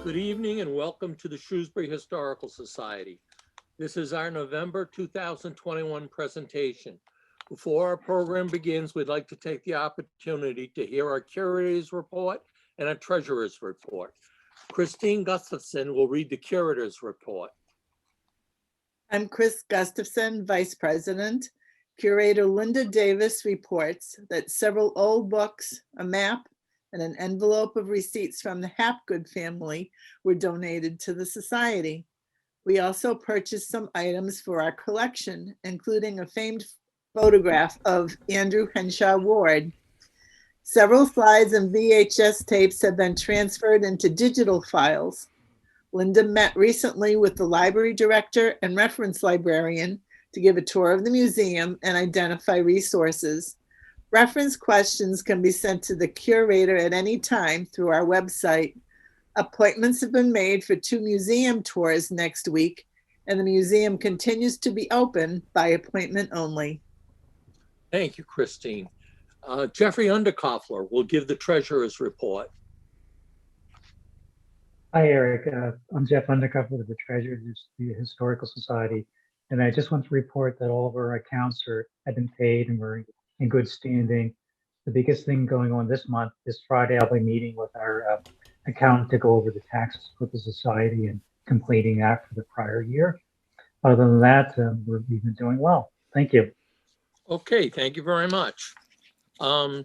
Good evening and welcome to the Shrewsbury Historical Society. This is our November 2021 presentation. Before our program begins, we'd like to take the opportunity to hear our curator's report and our treasurer's report. Christine Gustafson will read the curator's report. I'm Chris Gustafson, Vice President. Curator Linda Davis reports that several old books, a map, and an envelope of receipts from the Hapgood family were donated to the Society. We also purchased some items for our collection, including a famed photograph of Andrew Henshaw Ward. Several slides and VHS tapes have been transferred into digital files. Linda met recently with the library director and reference librarian to give a tour of the museum and identify resources. Reference questions can be sent to the curator at any time through our website. Appointments have been made for 2 museum tours next week, and the museum continues to be open by appointment only. Thank you, Christine. Jeffrey Underkoffler will give the treasurer's report. Hi, Eric. I'm Jeff Underkoffler of the Treasurer of the Historical Society, and I just want to report that all of our accounts have been paid and we're in good standing. The biggest thing going on this month, this Friday, I'll be meeting with our accountant to go over the taxes for the society and completing that for the prior year. Other than that, we've been doing well. Thank you. Okay, thank you very much. The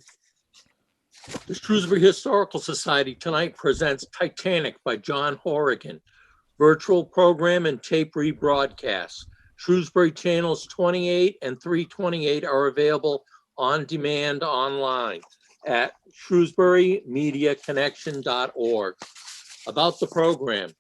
Shrewsbury Historical Society tonight presents Titanic by John Horrigan, virtual program and tape rebroadcast. Shrewsbury channels 28 and 328 are available on demand online at shrewsburymediaconnection.org. About the program,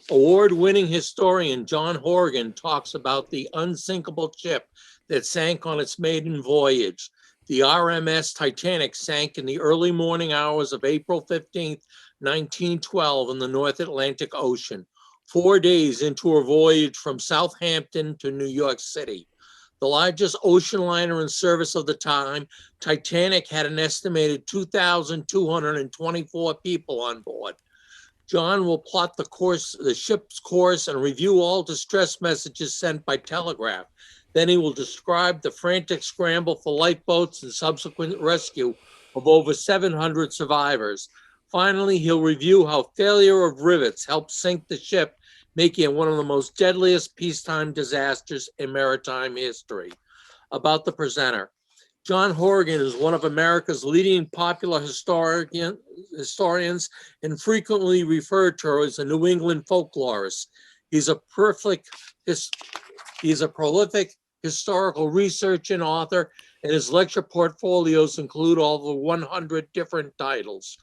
award-winning historian John Horrigan talks about the unsinkable ship that sank on its maiden voyage. The RMS Titanic sank in the early morning hours of April 15th, 1912 in the North Atlantic Ocean, 4 days into her voyage from Southampton to New York City. The largest ocean liner in service of the time, Titanic had an estimated 2,224 people on board. John will plot the ship's course and review all distress messages sent by telegraph. Then he will describe the frantic scramble for lifeboats and subsequent rescue of over 700 survivors. Finally, he'll review how failure of rivets helped sink the ship, making it one of the most deadliest peacetime disasters in maritime history. About the presenter, John Horrigan is one of America's leading popular historians and frequently referred to as a New England folklorist. He's a prolific historical researcher and author, and his lecture portfolios include over 100 different titles.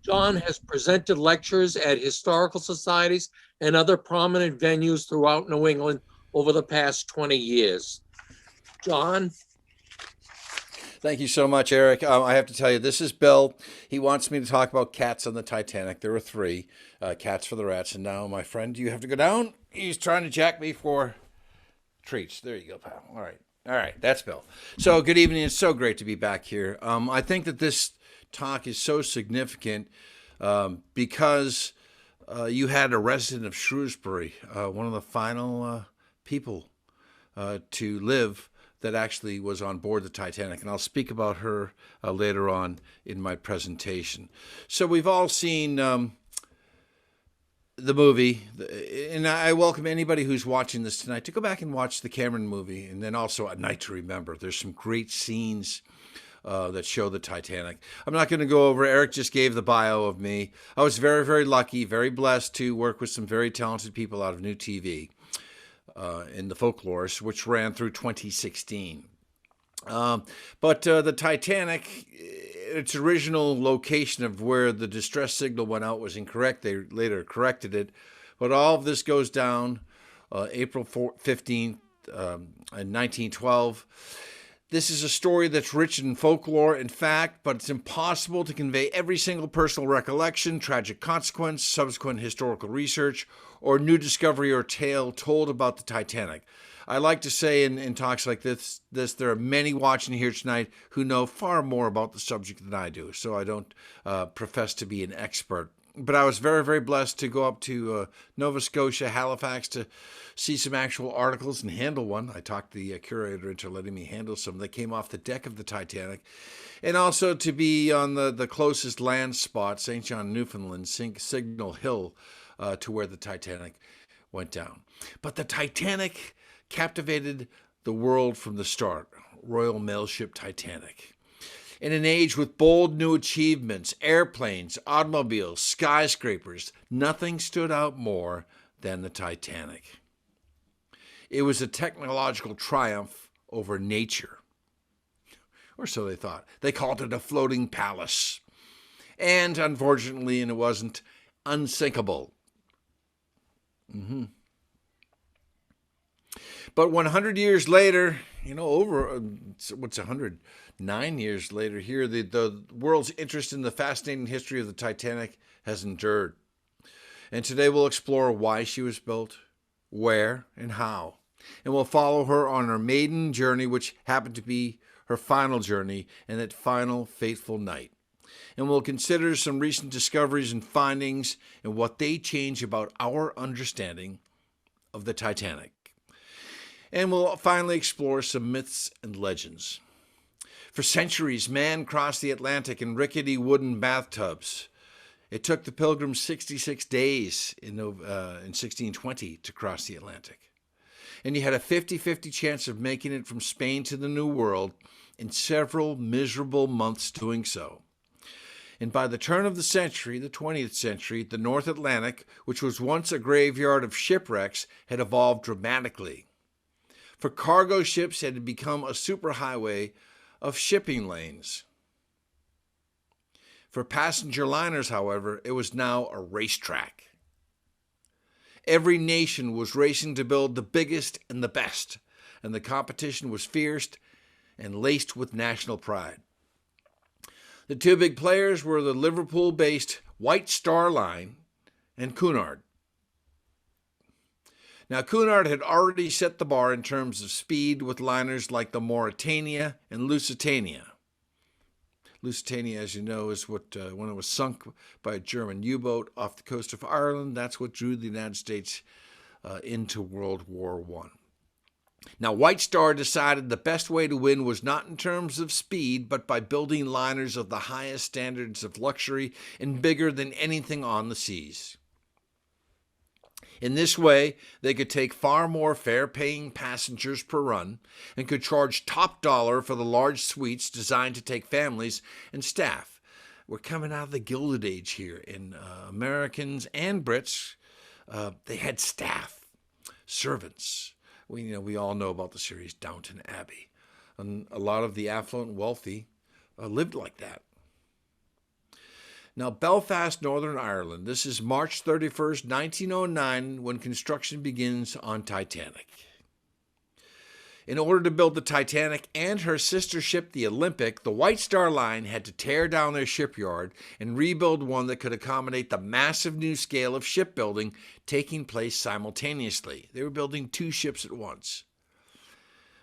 John has presented lectures at historical societies and other prominent venues throughout New England over the past 20 years. John? Thank you so much, Eric. I have to tell you, this is Bill. He wants me to talk about cats on the Titanic. There were 3 cats for the rats. And now, my friend, you have to go down. He's trying to jack me for treats. There you go, pal. All right. That's Bill. So good evening. It's so great to be back here. I think that this talk is so significant because you had a resident of Shrewsbury, one of the final people to live that actually was on board the Titanic. And I'll speak about her later on in my presentation. So we've all seen the movie, and I welcome anybody who's watching this tonight to go back and watch the Cameron movie, and then also A Night to Remember. There's some great scenes that show the Titanic. I'm not going to go over, Eric just gave the bio of me. I was very, very lucky, very blessed to work with some very talented people out of New TV in the Folklorist, which ran through 2016. But the Titanic, its original location of where the distress signal went out was incorrect. They later corrected it. But all of this goes down April 15th in 1912. This is a story that's rich in folklore and fact, but it's impossible to convey every single personal recollection, tragic consequence, subsequent historical research, or new discovery or tale told about the Titanic. I like to say in talks like this, there are many watching here tonight who know far more about the subject than I do, so I don't profess to be an expert but I was very, very blessed to go up to Nova Scotia, Halifax, to see some actual articles and handle one. I talked the curator into letting me handle some that came off the deck of the Titanic, and also to be on the closest land spot, St. John, Newfoundland, Signal Hill, to where the Titanic went down. But the Titanic captivated the world from the start. Royal Mail Ship Titanic. In an age with bold new achievements, airplanes, automobiles, skyscrapers, nothing stood out more than the Titanic. It was a technological triumph over nature. Or so they thought. They called it a floating palace. And unfortunately, it wasn't, unsinkable. But 100 years later, over, what's 109 years later here, the world's interest in the fascinating history of the Titanic has endured. And today we'll explore why she was built, where, and how. And we'll follow her on her maiden journey, which happened to be her final journey, and that final fateful night. And we'll consider some recent discoveries and findings and what they change about our understanding of the Titanic. And we'll finally explore some myths and legends. For centuries, man crossed the Atlantic in rickety wooden bathtubs. It took the Pilgrims 66 days in 1620 to cross the Atlantic. And you had a 50-50 chance of making it from Spain to the New World in several miserable months doing so. And by the turn of the century, the 20th century, the North Atlantic, which was once a graveyard of shipwrecks, had evolved dramatically. For cargo ships, it had become a superhighway of shipping lanes. For passenger liners, however, it was now a racetrack. Every nation was racing to build the biggest and the best, and the competition was fierce and laced with national pride. The two big players were the Liverpool-based White Star Line and Cunard. Now, Cunard had already set the bar in terms of speed with liners like the Mauretania and Lusitania. Lusitania, as you know, is what when it was sunk by a German U-boat off the coast of Ireland, that's what drew the United States into World War I. Now, White Star decided the best way to win was not in terms of speed, but by building liners of the highest standards of luxury and bigger than anything on the seas. In this way, they could take far more fare-paying passengers per run and could charge top dollar for the large suites designed to take families and staff. We're coming out of the Gilded Age here, and Americans and Brits, they had staff, servants. We all know about the series Downton Abbey. And a lot of the affluent and wealthy lived like that. Now, Belfast, Northern Ireland. This is March 31st, 1909, when construction begins on Titanic. In order to build the Titanic and her sister ship, the Olympic, the White Star Line had to tear down their shipyard and rebuild one that could accommodate the massive new scale of shipbuilding taking place simultaneously. They were building two ships at once.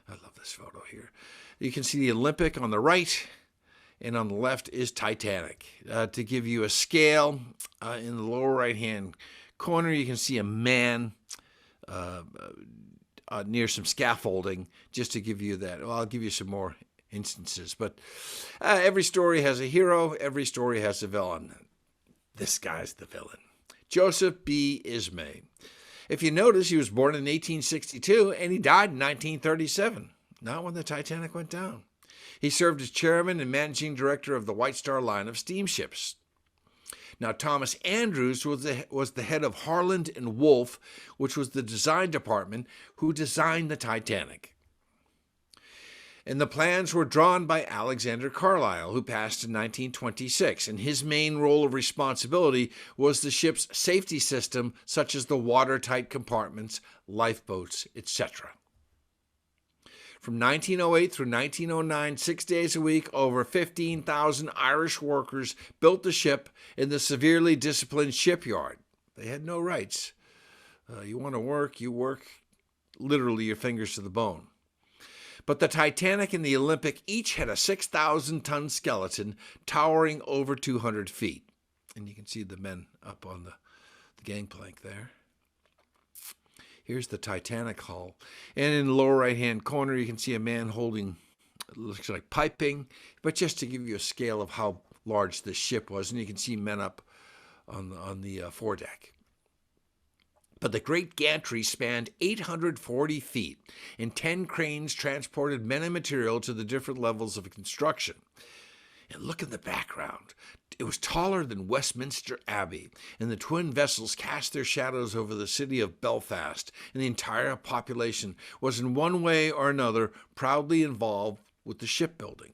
I love this photo here. You can see the Olympic on the right, and on the left is Titanic. To give you a scale, in the lower right-hand corner, you can see a man near some scaffolding, just to give you that. Well, I'll give you some more instances. But every story has a hero. Every story has a villain. This guy's the villain. Joseph B. Ismay. If you notice, he was born in 1862, and he died in 1937, not when the Titanic went down. He served as chairman and managing director of the White Star Line of steamships. Now, Thomas Andrews was the head of Harland and Wolff, which was the design department who designed the Titanic. And the plans were drawn by Alexander Carlisle, who passed in 1926, and his main role of responsibility was the ship's safety system, such as the watertight compartments, lifeboats, etc. From 1908 through 1909, 6 days a week, over 15,000 Irish workers built the ship in the severely disciplined shipyard. They had no rights. You want to work, you work literally your fingers to the bone. But the Titanic and the Olympic each had a 6,000-ton skeleton towering over 200 feet. And you can see the men up on the gangplank there. Here's the Titanic hull. And in the lower right-hand corner, you can see a man holding, it looks like piping, but just to give you a scale of how large this ship was. And you can see men up on the foredeck. But the great gantry spanned 840 feet, and 10 cranes transported men and material to the different levels of construction. And look in the background. It was taller than Westminster Abbey, and the twin vessels cast their shadows over the city of Belfast, and the entire population was in one way or another proudly involved with the shipbuilding.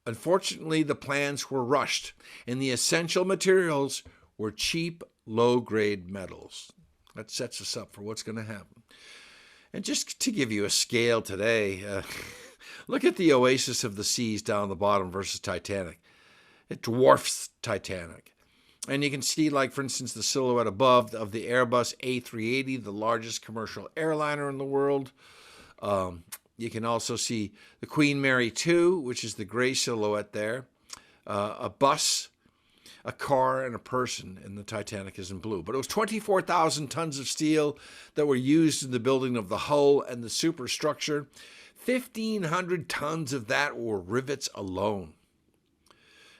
Unfortunately, the plans were rushed, and the essential materials were cheap, low-grade metals. That sets us up for what's going to happen. And just to give you a scale today, look at the Oasis of the Seas down the bottom versus Titanic. It dwarfs Titanic. And you can see, like, for instance, the silhouette above of the Airbus A380, the largest commercial airliner in the world. You can also see the Queen Mary 2, which is the gray silhouette there, a bus, a car, and a person, and the Titanic is in blue. But it was 24,000 tons of steel that were used in the building of the hull and the superstructure. 1,500 tons of that were rivets alone.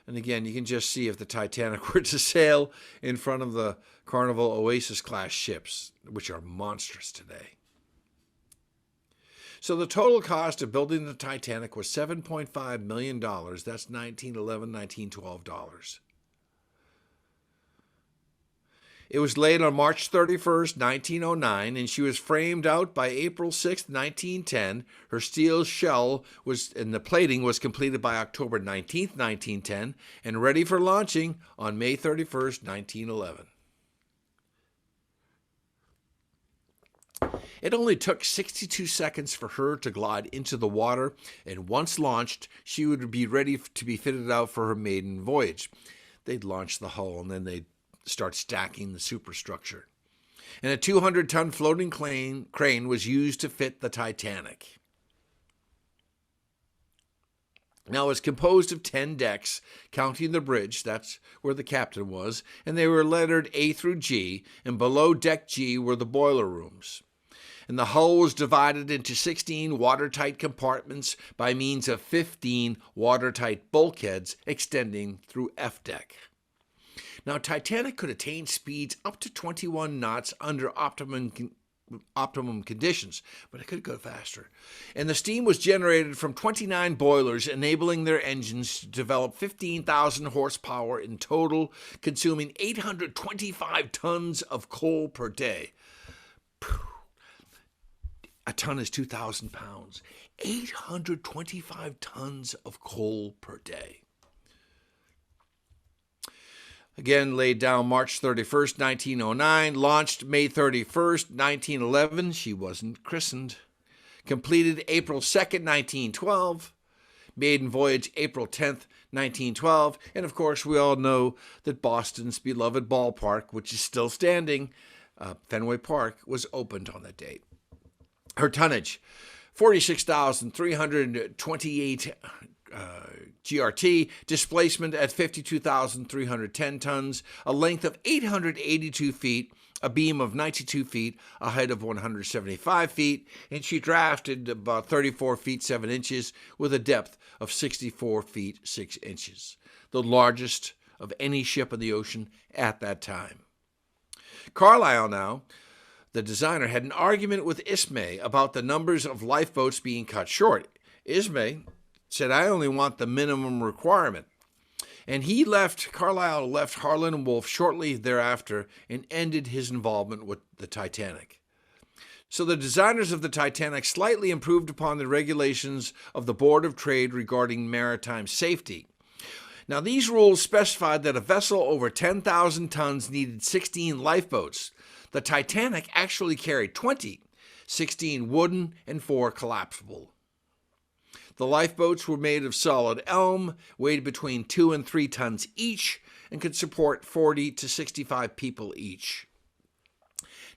And again, you can just see if the Titanic were to sail in front of the Carnival Oasis-class ships, which are monstrous today. So the total cost of building the Titanic was $7.5 million. That's $1911, $1912. It was laid on March 31st, 1909, and she was framed out by April 6th, 1910. Her steel shell and the plating was completed by October 19th, 1910, and ready for launching on May 31st, 1911. It only took 62 seconds for her to glide into the water, and once launched, she would be ready to be fitted out for her maiden voyage. They'd launch the hull, and then they'd start stacking the superstructure. And a 200-ton floating crane was used to fit the Titanic. Now, it was composed of 10 decks, counting the bridge, that's where the captain was, and they were lettered A through G, and below deck G were the boiler rooms. And the hull was divided into 16 watertight compartments by means of 15 watertight bulkheads extending through F deck. Now, Titanic could attain speeds up to 21 knots under optimum conditions, but it could go faster. And the steam was generated from 29 boilers, enabling their engines to develop 15,000 horsepower in total, consuming 825 tons of coal per day. A ton is 2,000 pounds. 825 tons of coal per day. Again, laid down March 31st, 1909. Launched May 31st, 1911. She wasn't christened. Completed April 2nd, 1912. Maiden voyage April 10th, 1912. And of course, we all know that Boston's beloved ballpark, which is still standing, Fenway Park, was opened on that date. Her tonnage, 46,328 GRT, displacement at 52,310 tons, a length of 882 feet, a beam of 92 feet, a height of 175 feet, and she drafted about 34 feet 7 inches with a depth of 64 feet 6 inches, the largest of any ship in the ocean at that time. Carlyle now, the designer, had an argument with Ismay about the numbers of lifeboats being cut short. Ismay said, "I only want the minimum requirement." And Carlyle left Harland and Wolff shortly thereafter and ended his involvement with the Titanic. So the designers of the Titanic slightly improved upon the regulations of the Board of Trade regarding maritime safety. Now, these rules specified that a vessel over 10,000 tons needed 16 lifeboats. The Titanic actually carried 20, 16 wooden and 4 collapsible. The lifeboats were made of solid elm, weighed between 2 and 3 tons each, and could support 40 to 65 people each.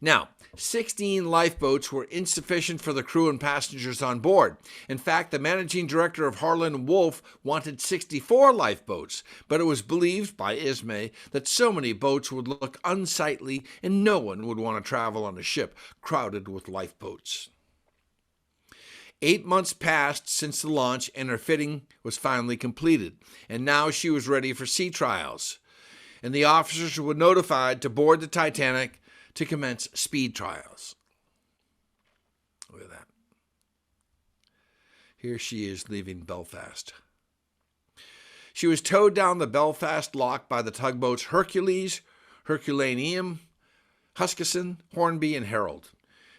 Now, 16 lifeboats were insufficient for the crew and passengers on board. In fact, the managing director of Harland Wolff wanted 64 lifeboats, but it was believed by Ismay that so many boats would look unsightly and no one would want to travel on a ship crowded with lifeboats. 8 months passed since the launch and her fitting was finally completed, and now she was ready for sea trials. And the officers were notified to board the Titanic to commence speed trials. Look at that. Here she is leaving Belfast. She was towed down the Belfast lock by the tugboats Hercules, Herculaneum, Huskisson, Hornby, and Herald,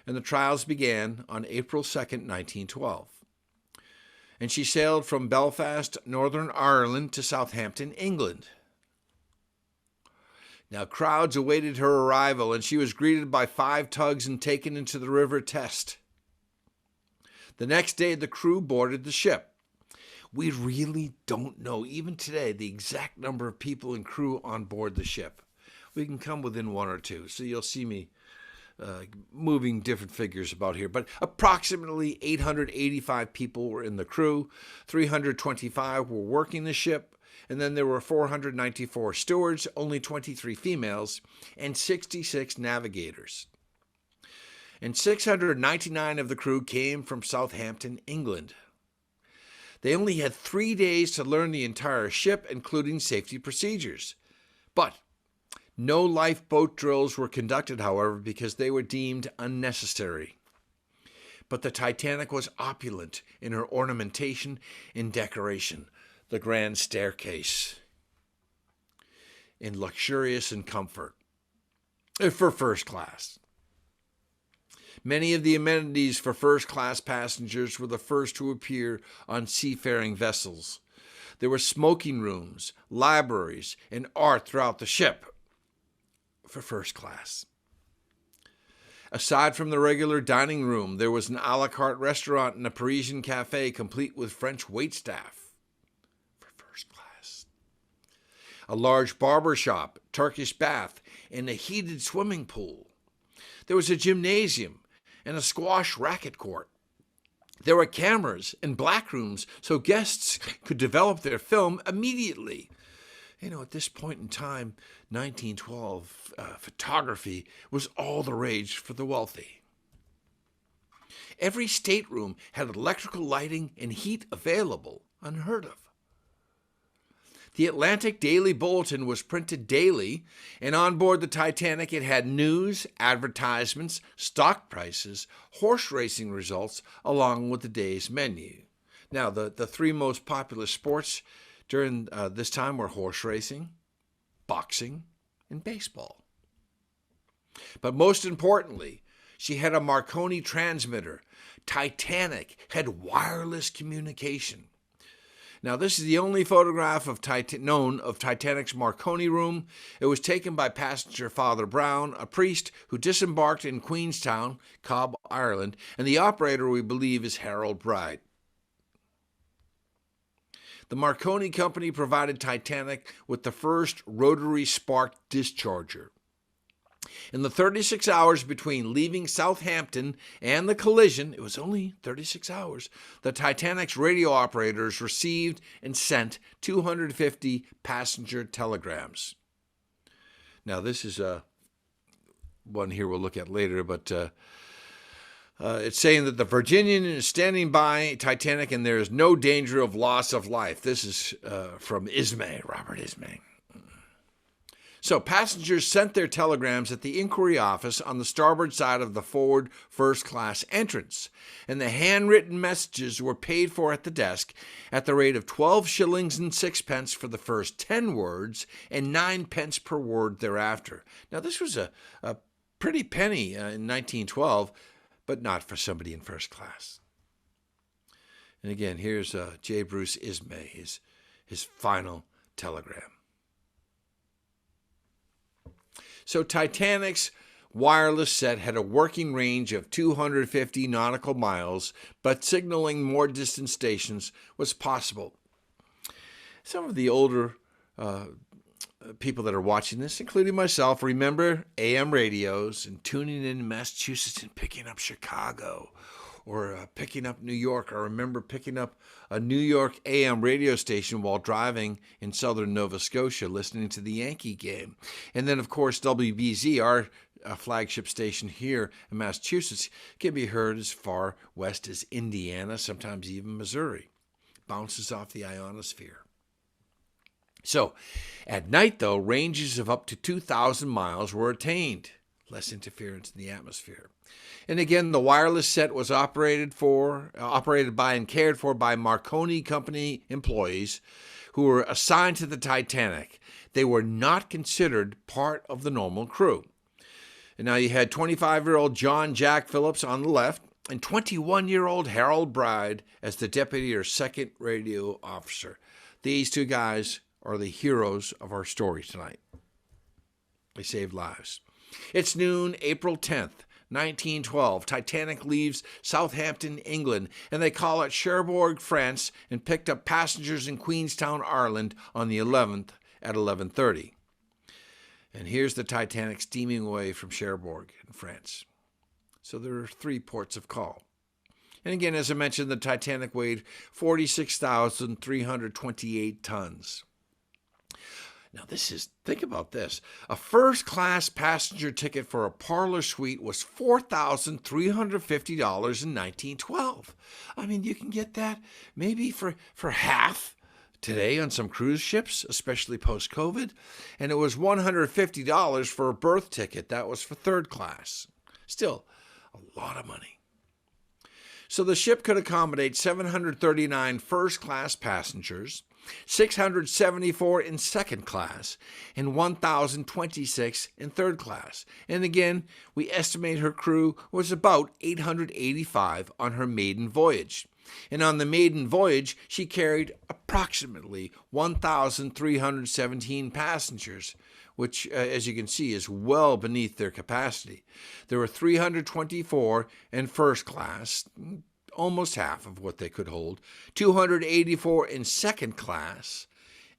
and the trials began on April 2nd, 1912. And she sailed from Belfast, Northern Ireland, to Southampton, England. Now, crowds awaited her arrival, and she was greeted by 5 tugs and taken into the River Test. The next day, the crew boarded the ship. We really don't know, even today, the exact number of people and crew on board the ship. We can come within 1 or 2, so you'll see me moving different figures about here. But approximately 885 people were in the crew, 325 were working the ship, and then there were 494 stewards, only 23 females, and 66 navigators. And 699 of the crew came from Southampton, England. They only had 3 days to learn the entire ship, including safety procedures. But no lifeboat drills were conducted, however, because they were deemed unnecessary. But the Titanic was opulent in her ornamentation and decoration. The grand staircase, and luxurious in comfort for first class. Many of the amenities for first-class passengers were the first to appear on seafaring vessels. There were smoking rooms, libraries, and art throughout the ship for first class. Aside from the regular dining room, there was an a la carte restaurant and a Parisian cafe complete with French waitstaff. A large barber shop, Turkish bath, and a heated swimming pool. There was a gymnasium and a squash racket court. There were cameras and black rooms so guests could develop their film immediately. At this point in time, 1912, photography was all the rage for the wealthy. Every stateroom had electrical lighting and heat available, unheard of. The Atlantic Daily Bulletin was printed daily, and on board the Titanic it had news, advertisements, stock prices, horse racing results, along with the day's menu. Now, the 3 most popular sports during this time were horse racing, boxing, and baseball. But most importantly, she had a Marconi transmitter. Titanic had wireless communication. Now, this is the only photograph known of Titanic's Marconi room. It was taken by passenger Father Brown, a priest who disembarked in Queenstown, Cobb, Ireland, and the operator, we believe, is Harold Bride. The Marconi Company provided Titanic with the first rotary spark discharger. In the 36 hours between leaving Southampton and the collision, it was only 36 hours, the Titanic's radio operators received and sent 250 passenger telegrams. Now, this is one here we'll look at later, but it's saying that the Virginian is standing by Titanic and there is no danger of loss of life. This is from Ismay, Robert Ismay. So passengers sent their telegrams at the inquiry office on the starboard side of the forward first-class entrance, and the handwritten messages were paid for at the desk at the rate of 12 shillings and 6 for the first 10 words and 9 pence per word thereafter. Now, this was a pretty penny in 1912, but not for somebody in first class. And again, here's J. Bruce Ismay, his final telegram. So Titanic's wireless set had a working range of 250 nautical miles, but signaling more distant stations was possible. Some of the older people that are watching this, including myself, remember AM radios and tuning in Massachusetts and picking up Chicago or picking up New York. I remember picking up a New York AM radio station while driving in southern Nova Scotia, listening to the Yankee game. And then, of course, WBZ, our flagship station here in Massachusetts, can be heard as far west as Indiana, sometimes even Missouri. Bounces off the ionosphere. So, at night, though, ranges of up to 2,000 miles were attained. Less interference in the atmosphere. And again, the wireless set was operated by and cared for by Marconi Company employees who were assigned to the Titanic. They were not considered part of the normal crew. And now you had 25-year-old John Jack Phillips on the left and 21-year-old Harold Bride as the deputy or second radio officer. These two guys are the heroes of our story tonight. They saved lives. It's noon, April 10th, 1912. Titanic leaves Southampton, England, and they call at Cherbourg, France, and picked up passengers in Queenstown, Ireland on the 11th at 11:30. And here's the Titanic steaming away from Cherbourg in France. So there are 3 ports of call. And again, as I mentioned, the Titanic weighed 46,328 tons. Now think about this. A first-class passenger ticket for a parlor suite was $4,350 in 1912. I mean, you can get that maybe for half today on some cruise ships, especially post-COVID. And it was $150 for a berth ticket. That was for third class. Still, a lot of money. So the ship could accommodate 739 first-class passengers, 674 in second class, and 1,026 in third class. And again, we estimate her crew was about 885 on her maiden voyage. And on the maiden voyage, she carried approximately 1,317 passengers, which, as you can see, is well beneath their capacity. There were 324 in first class, almost half of what they could hold, 284 in second class,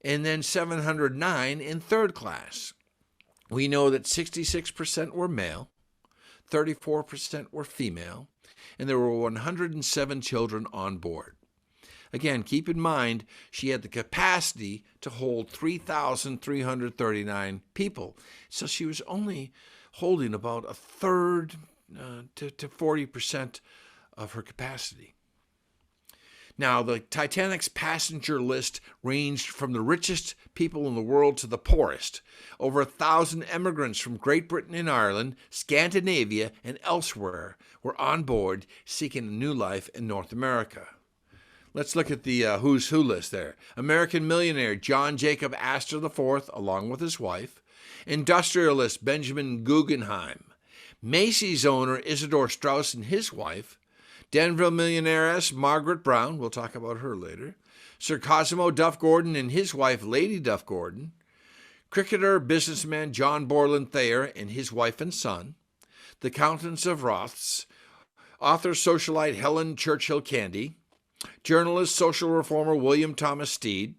and then 709 in third class. We know that 66% were male, 34% were female, and there were 107 children on board. Again, keep in mind, she had the capacity to hold 3,339 people, so she was only holding about a third to 40% of her capacity. Now, the Titanic's passenger list ranged from the richest people in the world to the poorest. Over 1,000 immigrants from Great Britain and Ireland, Scandinavia, and elsewhere were on board seeking a new life in North America. Let's look at the who's who list there. American millionaire John Jacob Astor IV, along with his wife. Industrialist Benjamin Guggenheim. Macy's owner Isidore Straus and his wife. Denville millionairess Margaret Brown, we'll talk about her later. Sir Cosimo Duff Gordon and his wife Lady Duff Gordon. Cricketer, businessman John Borland Thayer and his wife and son. The Countess of Roths. Author, socialite Helen Churchill Candy. Journalist, social reformer William Thomas Steed.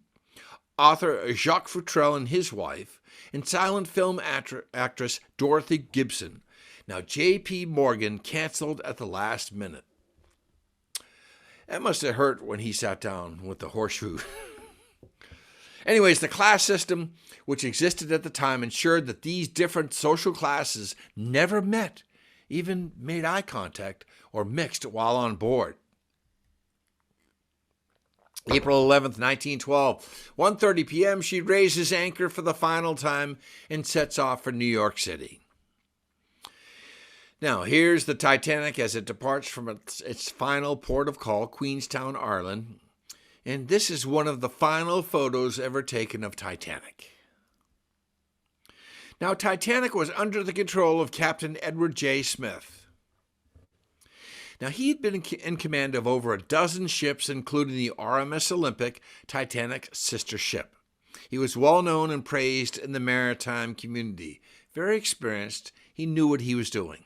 Author Jacques Futrelle and his wife. And silent film actress Dorothy Gibson. Now, J.P. Morgan canceled at the last minute. That must have hurt when he sat down with the horseshoe. Anyways, the class system, which existed at the time, ensured that these different social classes never met, even made eye contact, or mixed while on board. April 11th, 1912, 1:30 p.m., she raises anchor for the final time and sets off for New York City. Now, here's the Titanic as it departs from its final port of call, Queenstown, Ireland. And this is one of the final photos ever taken of Titanic. Now, Titanic was under the control of Captain Edward J. Smith. Now, he had been in command of over a dozen ships, including the RMS Olympic, Titanic's sister ship. He was well known and praised in the maritime community. Very experienced, he knew what he was doing.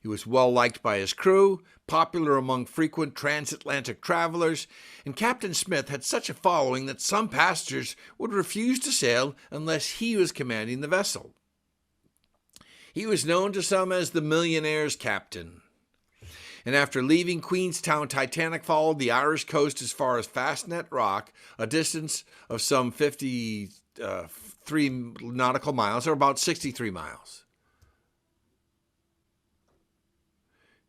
He was well liked by his crew, popular among frequent transatlantic travelers, and Captain Smith had such a following that some passengers would refuse to sail unless he was commanding the vessel. He was known to some as the millionaire's captain. And after leaving Queenstown, Titanic followed the Irish coast as far as Fastnet Rock, a distance of some 53 nautical miles, or about 63 miles.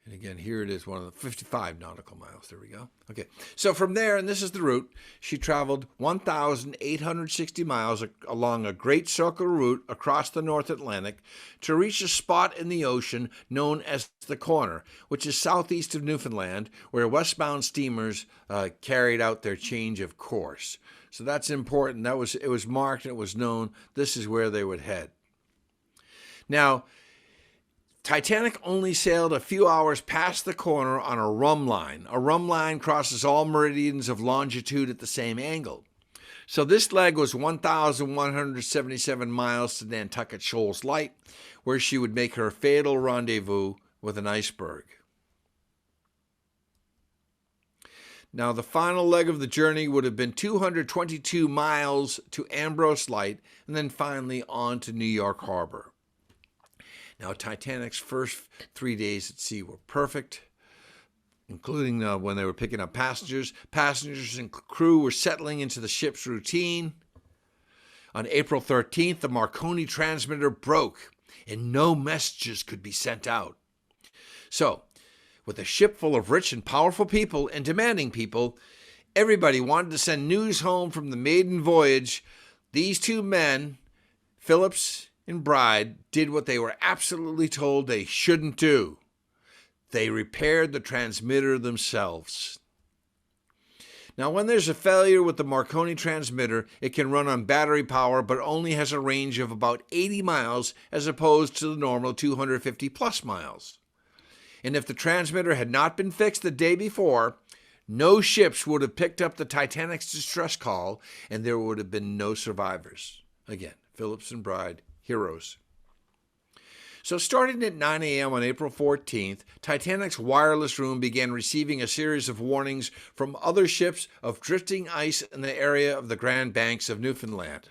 And again, here it is, one of the 55 nautical miles. There we go. Okay, so from there, and this is the route, she traveled 1,860 miles along a great circle route across the North Atlantic to reach a spot in the ocean known as the Corner, which is southeast of Newfoundland, where westbound steamers carried out their change of course. So that's important. It was marked and it was known. This is where they would head. Now, Titanic only sailed a few hours past the Corner on a rum line. A rum line crosses all meridians of longitude at the same angle. So this leg was 1,177 miles to Nantucket Shoals Light, where she would make her fatal rendezvous with an iceberg. Now, the final leg of the journey would have been 222 miles to Ambrose Light, and then finally on to New York Harbor. Now, Titanic's first 3 days at sea were perfect, including when they were picking up passengers. Passengers and crew were settling into the ship's routine. On April 13th, the Marconi transmitter broke, and no messages could be sent out. So, with a ship full of rich and powerful people and demanding people, everybody wanted to send news home from the maiden voyage. These two men, Phillips and Bride, did what they were absolutely told they shouldn't do. They repaired the transmitter themselves. Now, when there's a failure with the Marconi transmitter, it can run on battery power, but only has a range of about 80 miles as opposed to the normal 250 plus miles. And if the transmitter had not been fixed the day before, no ships would have picked up the Titanic's distress call, and there would have been no survivors. Again, Phillips and Bride, heroes. So starting at 9 a.m. on April 14th, Titanic's wireless room began receiving a series of warnings from other ships of drifting ice in the area of the Grand Banks of Newfoundland.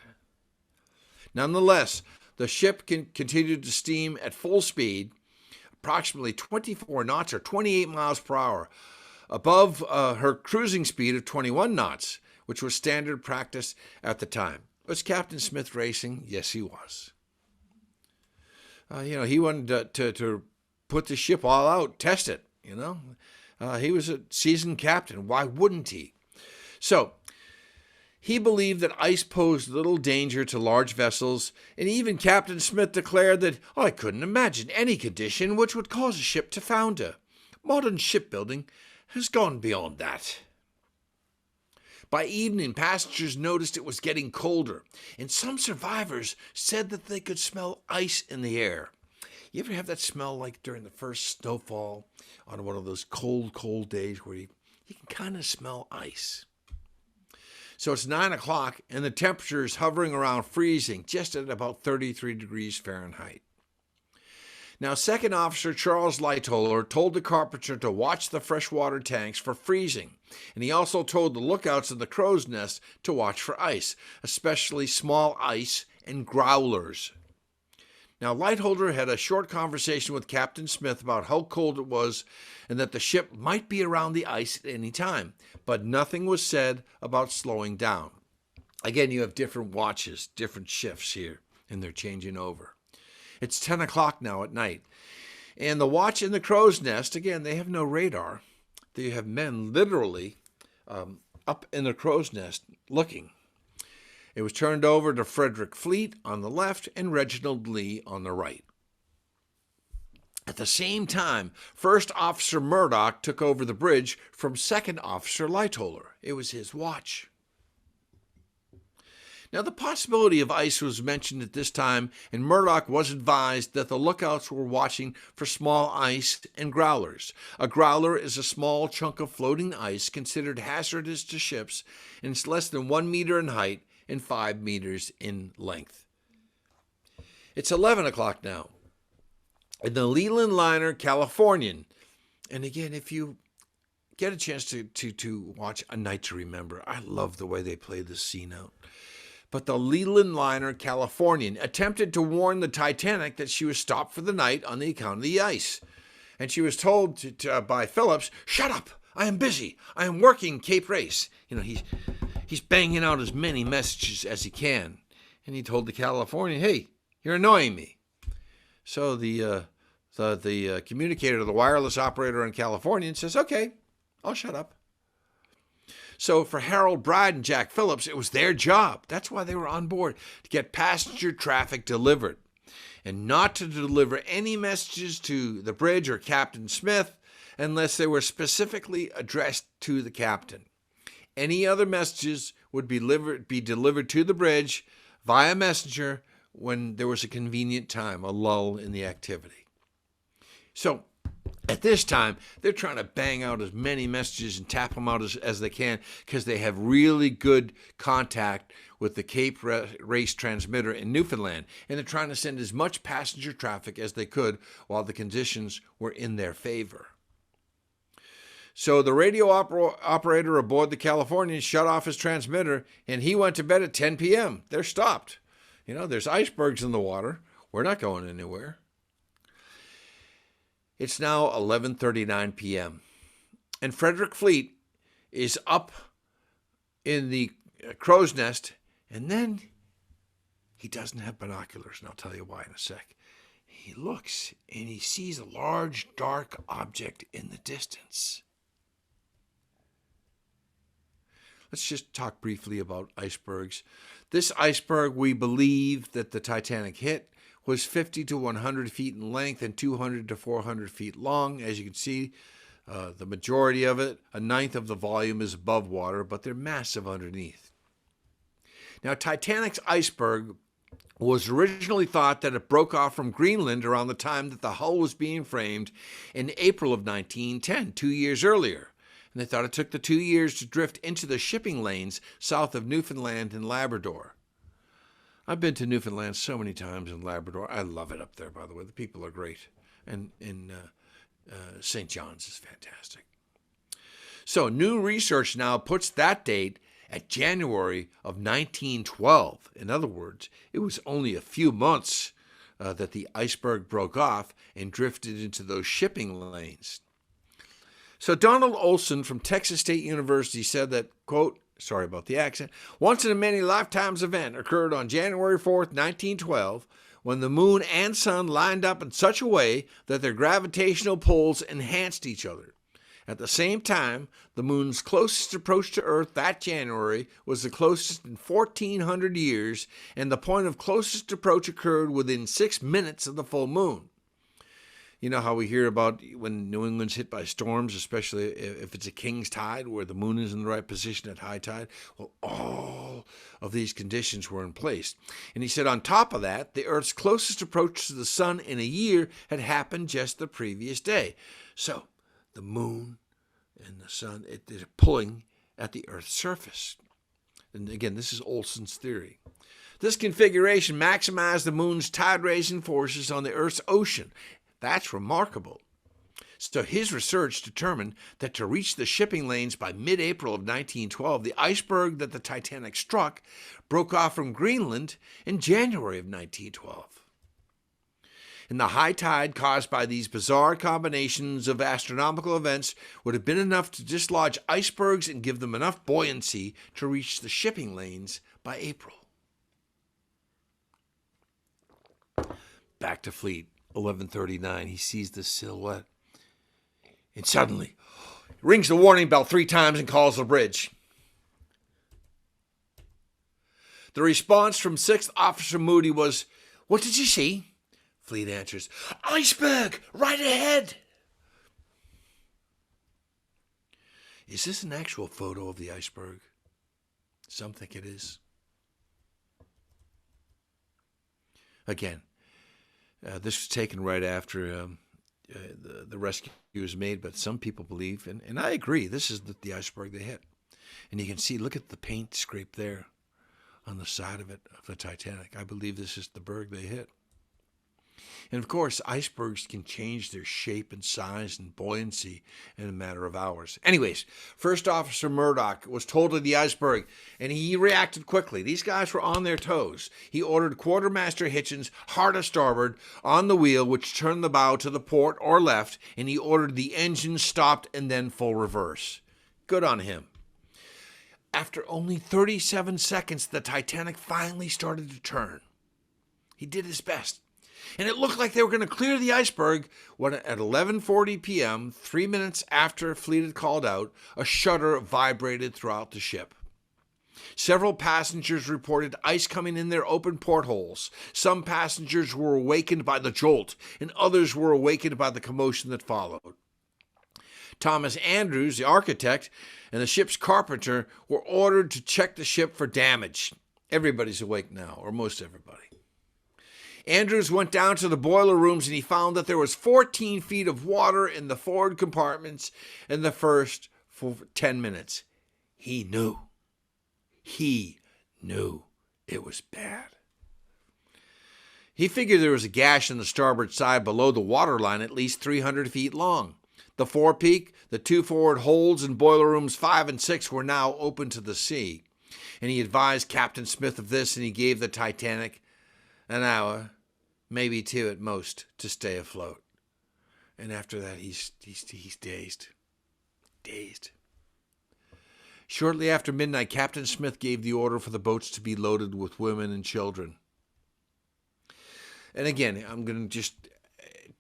Nonetheless, the ship continued to steam at full speed, approximately 24 knots or 28 miles per hour, above her cruising speed of 21 knots, which was standard practice at the time. Was Captain Smith racing? Yes, he was. He wanted to put the ship all out, test it, He was a seasoned captain. Why wouldn't he? So, he believed that ice posed little danger to large vessels, and even Captain Smith declared that, I couldn't imagine any condition which would cause a ship to founder. Modern shipbuilding has gone beyond that. By evening, passengers noticed it was getting colder, and some survivors said that they could smell ice in the air. You ever have that smell like during the first snowfall on one of those cold days where you can kind of smell ice? So it's 9 o'clock, and the temperature is hovering around freezing, just at about 33 degrees Fahrenheit. Now, Second Officer Charles Lightoller told the carpenter to watch the freshwater tanks for freezing, and he also told the lookouts in the crow's nest to watch for ice, especially small ice and growlers. Now, Lightoller had a short conversation with Captain Smith about how cold it was and that the ship might be around the ice at any time, but nothing was said about slowing down. Again, you have different watches, different shifts here, and they're changing over. It's 10 o'clock now at night. And the watch in the crow's nest, again, they have no radar. They have men literally up in the crow's nest looking. It was turned over to Frederick Fleet on the left and Reginald Lee on the right. At the same time, First Officer Murdoch took over the bridge from Second Officer Lightoller. It was his watch. Now, the possibility of ice was mentioned at this time, and Murdoch was advised that the lookouts were watching for small ice and growlers. A growler is a small chunk of floating ice considered hazardous to ships, and it's less than 1 meter in height and 5 meters in length. It's 11 o'clock now, And the Leland liner Californian. And again, if you get a chance to watch A Night to Remember, I love the way they play this scene out. But the Leland liner Californian attempted to warn the Titanic that she was stopped for the night on the account of the ice. And she was told by Phillips, "Shut up! I am busy. I am working Cape Race." You know, he's banging out as many messages as he can. And he told the Californian, "Hey, you're annoying me." So the communicator, the wireless operator in California, says, "Okay, I'll shut up." So for Harold Bride and Jack Phillips, it was their job. That's why they were on board, to get passenger traffic delivered and not to deliver any messages to the bridge or Captain Smith unless they were specifically addressed to the captain. Any other messages would be delivered to the bridge via messenger when there was a convenient time, a lull in the activity. So at this time, they're trying to bang out as many messages and tap them out as they can because they have really good contact with the Cape Race transmitter in Newfoundland, and they're trying to send as much passenger traffic as they could while the conditions were in their favor. So the radio operator aboard the Californian shut off his transmitter, and he went to bed at 10 p.m. They're stopped. You know, there's icebergs in the water. We're not going anywhere. It's now 11:39 p.m. and Frederick Fleet is up in the crow's nest, and then he doesn't have binoculars, and I'll tell you why in a sec. He looks, and he sees a large, dark object in the distance. Let's just talk briefly about icebergs. This iceberg, we believe that the Titanic hit, was 50 to 100 feet in length and 200 to 400 feet long. As you can see, the majority of it, a ninth of the volume, is above water, but they're massive underneath. Now, Titanic's iceberg was originally thought that it broke off from Greenland around the time that the hull was being framed in April of 1910, 2 years earlier. And they thought it took the 2 years to drift into the shipping lanes south of Newfoundland and Labrador. I've been to Newfoundland so many times, in Labrador. I love it up there, by the way. The people are great. And St. John's is fantastic. So new research now puts that date at January of 1912. In other words, it was only a few months that the iceberg broke off and drifted into those shipping lanes. So Donald Olson from Texas State University said that, quote, sorry about the accent, once in a many lifetimes event occurred on January 4th, 1912, when the moon and sun lined up in such a way that their gravitational pulls enhanced each other. At the same time, the moon's closest approach to Earth that January was the closest in 1,400 years, and the point of closest approach occurred within 6 minutes of the full moon. You know how we hear about when New England's hit by storms, especially if it's a king's tide where the moon is in the right position at high tide? Well, all of these conditions were in place. And he said on top of that, the Earth's closest approach to the sun in a year had happened just the previous day. So the moon and the sun, they're pulling at the Earth's surface. And again, this is Olson's theory. This configuration maximized the moon's tide-raising forces on the Earth's ocean. That's remarkable. So his research determined that to reach the shipping lanes by mid-April of 1912, the iceberg that the Titanic struck broke off from Greenland in January of 1912. And the high tide caused by these bizarre combinations of astronomical events would have been enough to dislodge icebergs and give them enough buoyancy to reach the shipping lanes by April. Back to Fleet. 11:39, he sees the silhouette. And suddenly, rings the warning bell 3 times and calls the bridge. The response from 6th Officer Moody was, "What did you see?" Fleet answers, "Iceberg, right ahead." Is this an actual photo of the iceberg? Some think it is. Again, this was taken right after the rescue was made, but some people believe, and I agree, this is the iceberg they hit. And you can see, look at the paint scrape there on the side of it, of the Titanic. I believe this is the berg they hit. And of course, icebergs can change their shape and size and buoyancy in a matter of hours. Anyways, First Officer Murdoch was told of the iceberg, and he reacted quickly. These guys were on their toes. He ordered Quartermaster Hitchens hard a starboard on the wheel, which turned the bow to the port or left, and he ordered the engine stopped and then full reverse. Good on him. After only 37 seconds, the Titanic finally started to turn. He did his best. And it looked like they were going to clear the iceberg when at 11:40 p.m., 3 minutes after fleet had called out, a shudder vibrated throughout the ship. Several passengers reported ice coming in their open portholes. Some passengers were awakened by the jolt, and others were awakened by the commotion that followed. Thomas Andrews, the architect, and the ship's carpenter were ordered to check the ship for damage. Everybody's awake now, or most everybody. Andrews went down to the boiler rooms and he found that there was 14 feet of water in the forward compartments in the first 10 minutes. He knew. He knew it was bad. He figured there was a gash in the starboard side below the waterline at least 300 feet long. The forepeak, the two forward holds in boiler rooms 5 and 6 were now open to the sea. And he advised Captain Smith of this, and he gave the Titanic an hour, maybe 2 at most, to stay afloat. And after that, he's dazed. Dazed. Shortly after midnight, Captain Smith gave the order for the boats to be loaded with women and children. And again, I'm going to just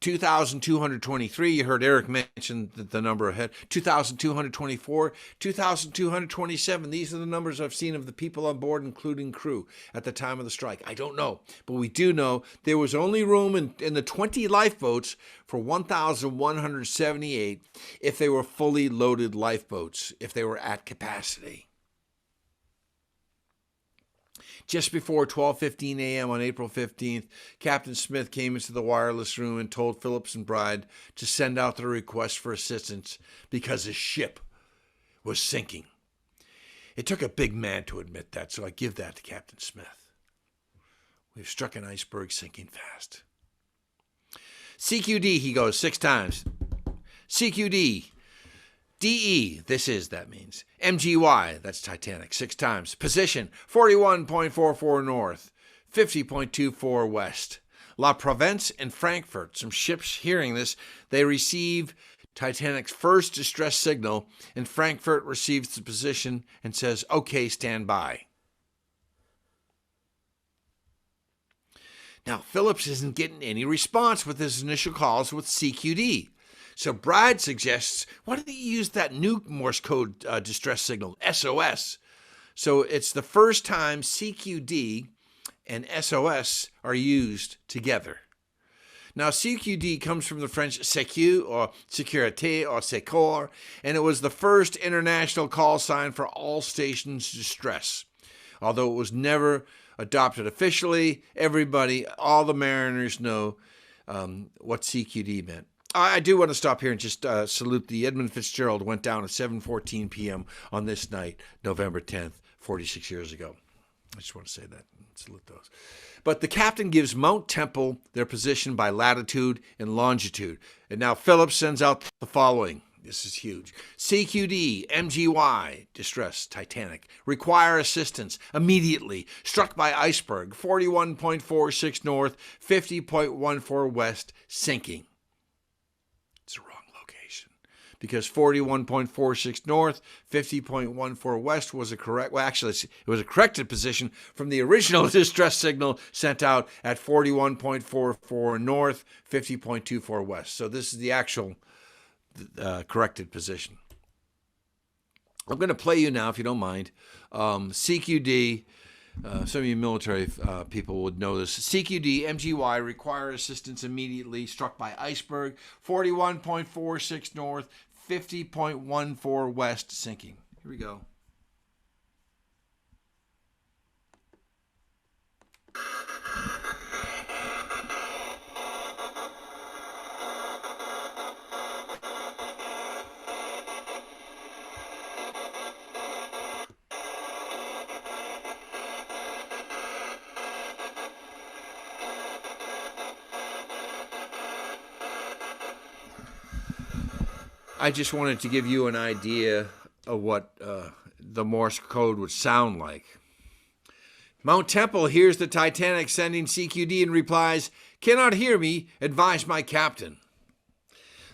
2,223, you heard Eric mention the number ahead, 2,224, 2,227. These are the numbers I've seen of the people on board, including crew, at the time of the strike. I don't know, but we do know there was only room in the 20 lifeboats for 1,178 if they were fully loaded lifeboats, if they were at capacity. Just before 12:15 a.m. on April 15th, Captain Smith came into the wireless room and told Phillips and Bride to send out the request for assistance because his ship was sinking. It took a big man to admit that, so I give that to Captain Smith. We've struck an iceberg sinking fast. CQD, he goes 6 times. CQD. DE, that means. MGY, that's Titanic, 6 times. Position, 41.44 north, 50.24 west. La Provence and Frankfurt, some ships hearing this, they receive Titanic's first distress signal, and Frankfurt receives the position and says, okay, stand by. Now, Phillips isn't getting any response with his initial calls with CQD. So Bride suggests, why don't you use that new Morse code distress signal, SOS? So it's the first time CQD and SOS are used together. Now, CQD comes from the French sécu or sécurité or secours, and it was the first international call sign for all stations distress. Although it was never adopted officially, all the mariners know what CQD meant. I do want to stop here and just salute the Edmund Fitzgerald went down at 7:14 p.m. on this night, November 10th, 46 years ago. I just want to say that. Salute those. But the captain gives Mount Temple their position by latitude and longitude. And now Phillips sends out the following. This is huge. CQD, MGY, distress, Titanic. Require assistance immediately. Struck by iceberg, 41.46 north, 50.14 west, sinking. It's the wrong location because 41.46 north, 50.14 west was a correct. Well, actually, it was a corrected position from the original distress signal sent out at 41.44 north, 50.24 west. So this is the actual corrected position. I'm going to play you now, if you don't mind. CQD. Some of you military people would know this. CQD, MGY, require assistance immediately. Struck by iceberg, 41.46 north, 50.14 west, sinking. Here we go. I just wanted to give you an idea of what the Morse code would sound like. Mount Temple hears the Titanic sending CQD and replies, "Cannot hear me, advise my captain."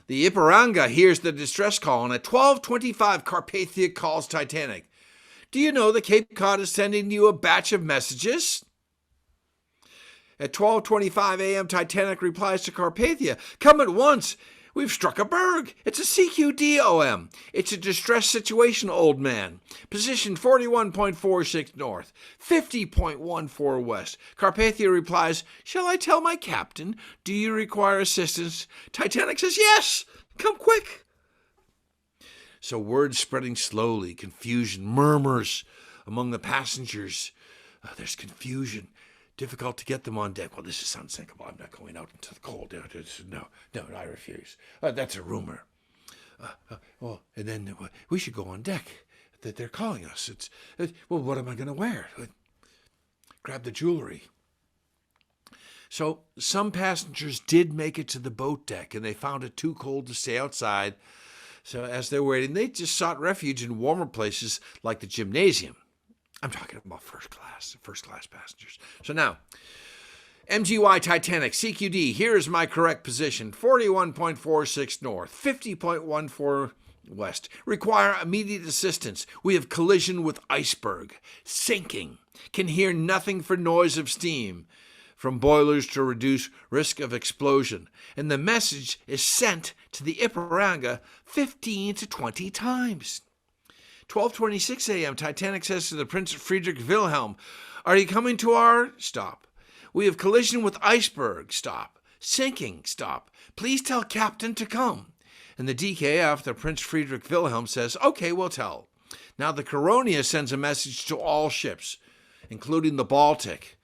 The Ipiranga hears the distress call, and at 12:25 Carpathia calls Titanic. "Do you know the Cape Cod is sending you a batch of messages?" At 12:25 a.m., Titanic replies to Carpathia, "Come at once. We've struck a berg. It's a CQD, OM. It's a distress situation, old man. Position 41.46 north, 50.14 west." Carpathia replies, "Shall I tell my captain? Do you require assistance?" Titanic says, "Yes. Come quick." So word spreading slowly, confusion, murmurs among the passengers. There's confusion. Difficult to get them on deck. "Well, this is unsinkable. I'm not going out into the cold. No, I refuse. That's a rumor." And then we should go on deck. They're calling us. Well, what am I going to wear? Grab the jewelry. So some passengers did make it to the boat deck, and they found it too cold to stay outside. So as they're waiting, they just sought refuge in warmer places like the gymnasium. I'm talking about first class passengers. So now, MGY Titanic, CQD, here is my correct position, 41.46 north, 50.14 west. Require immediate assistance. We have collision with Iceberg. Sinking. Can hear nothing for noise of steam from boilers to reduce risk of explosion. And the message is sent to the Ipiranga 15 to 20 times. 12:26 a.m., Titanic says to the Prince Friedrich Wilhelm, "Are you coming to our..." Stop. "We have collision with Iceberg." Stop. "Sinking." Stop. "Please tell Captain to come." And the DKF, the Prince Friedrich Wilhelm, says, "Okay, we'll tell." Now the Coronia sends a message to all ships, including the Baltic.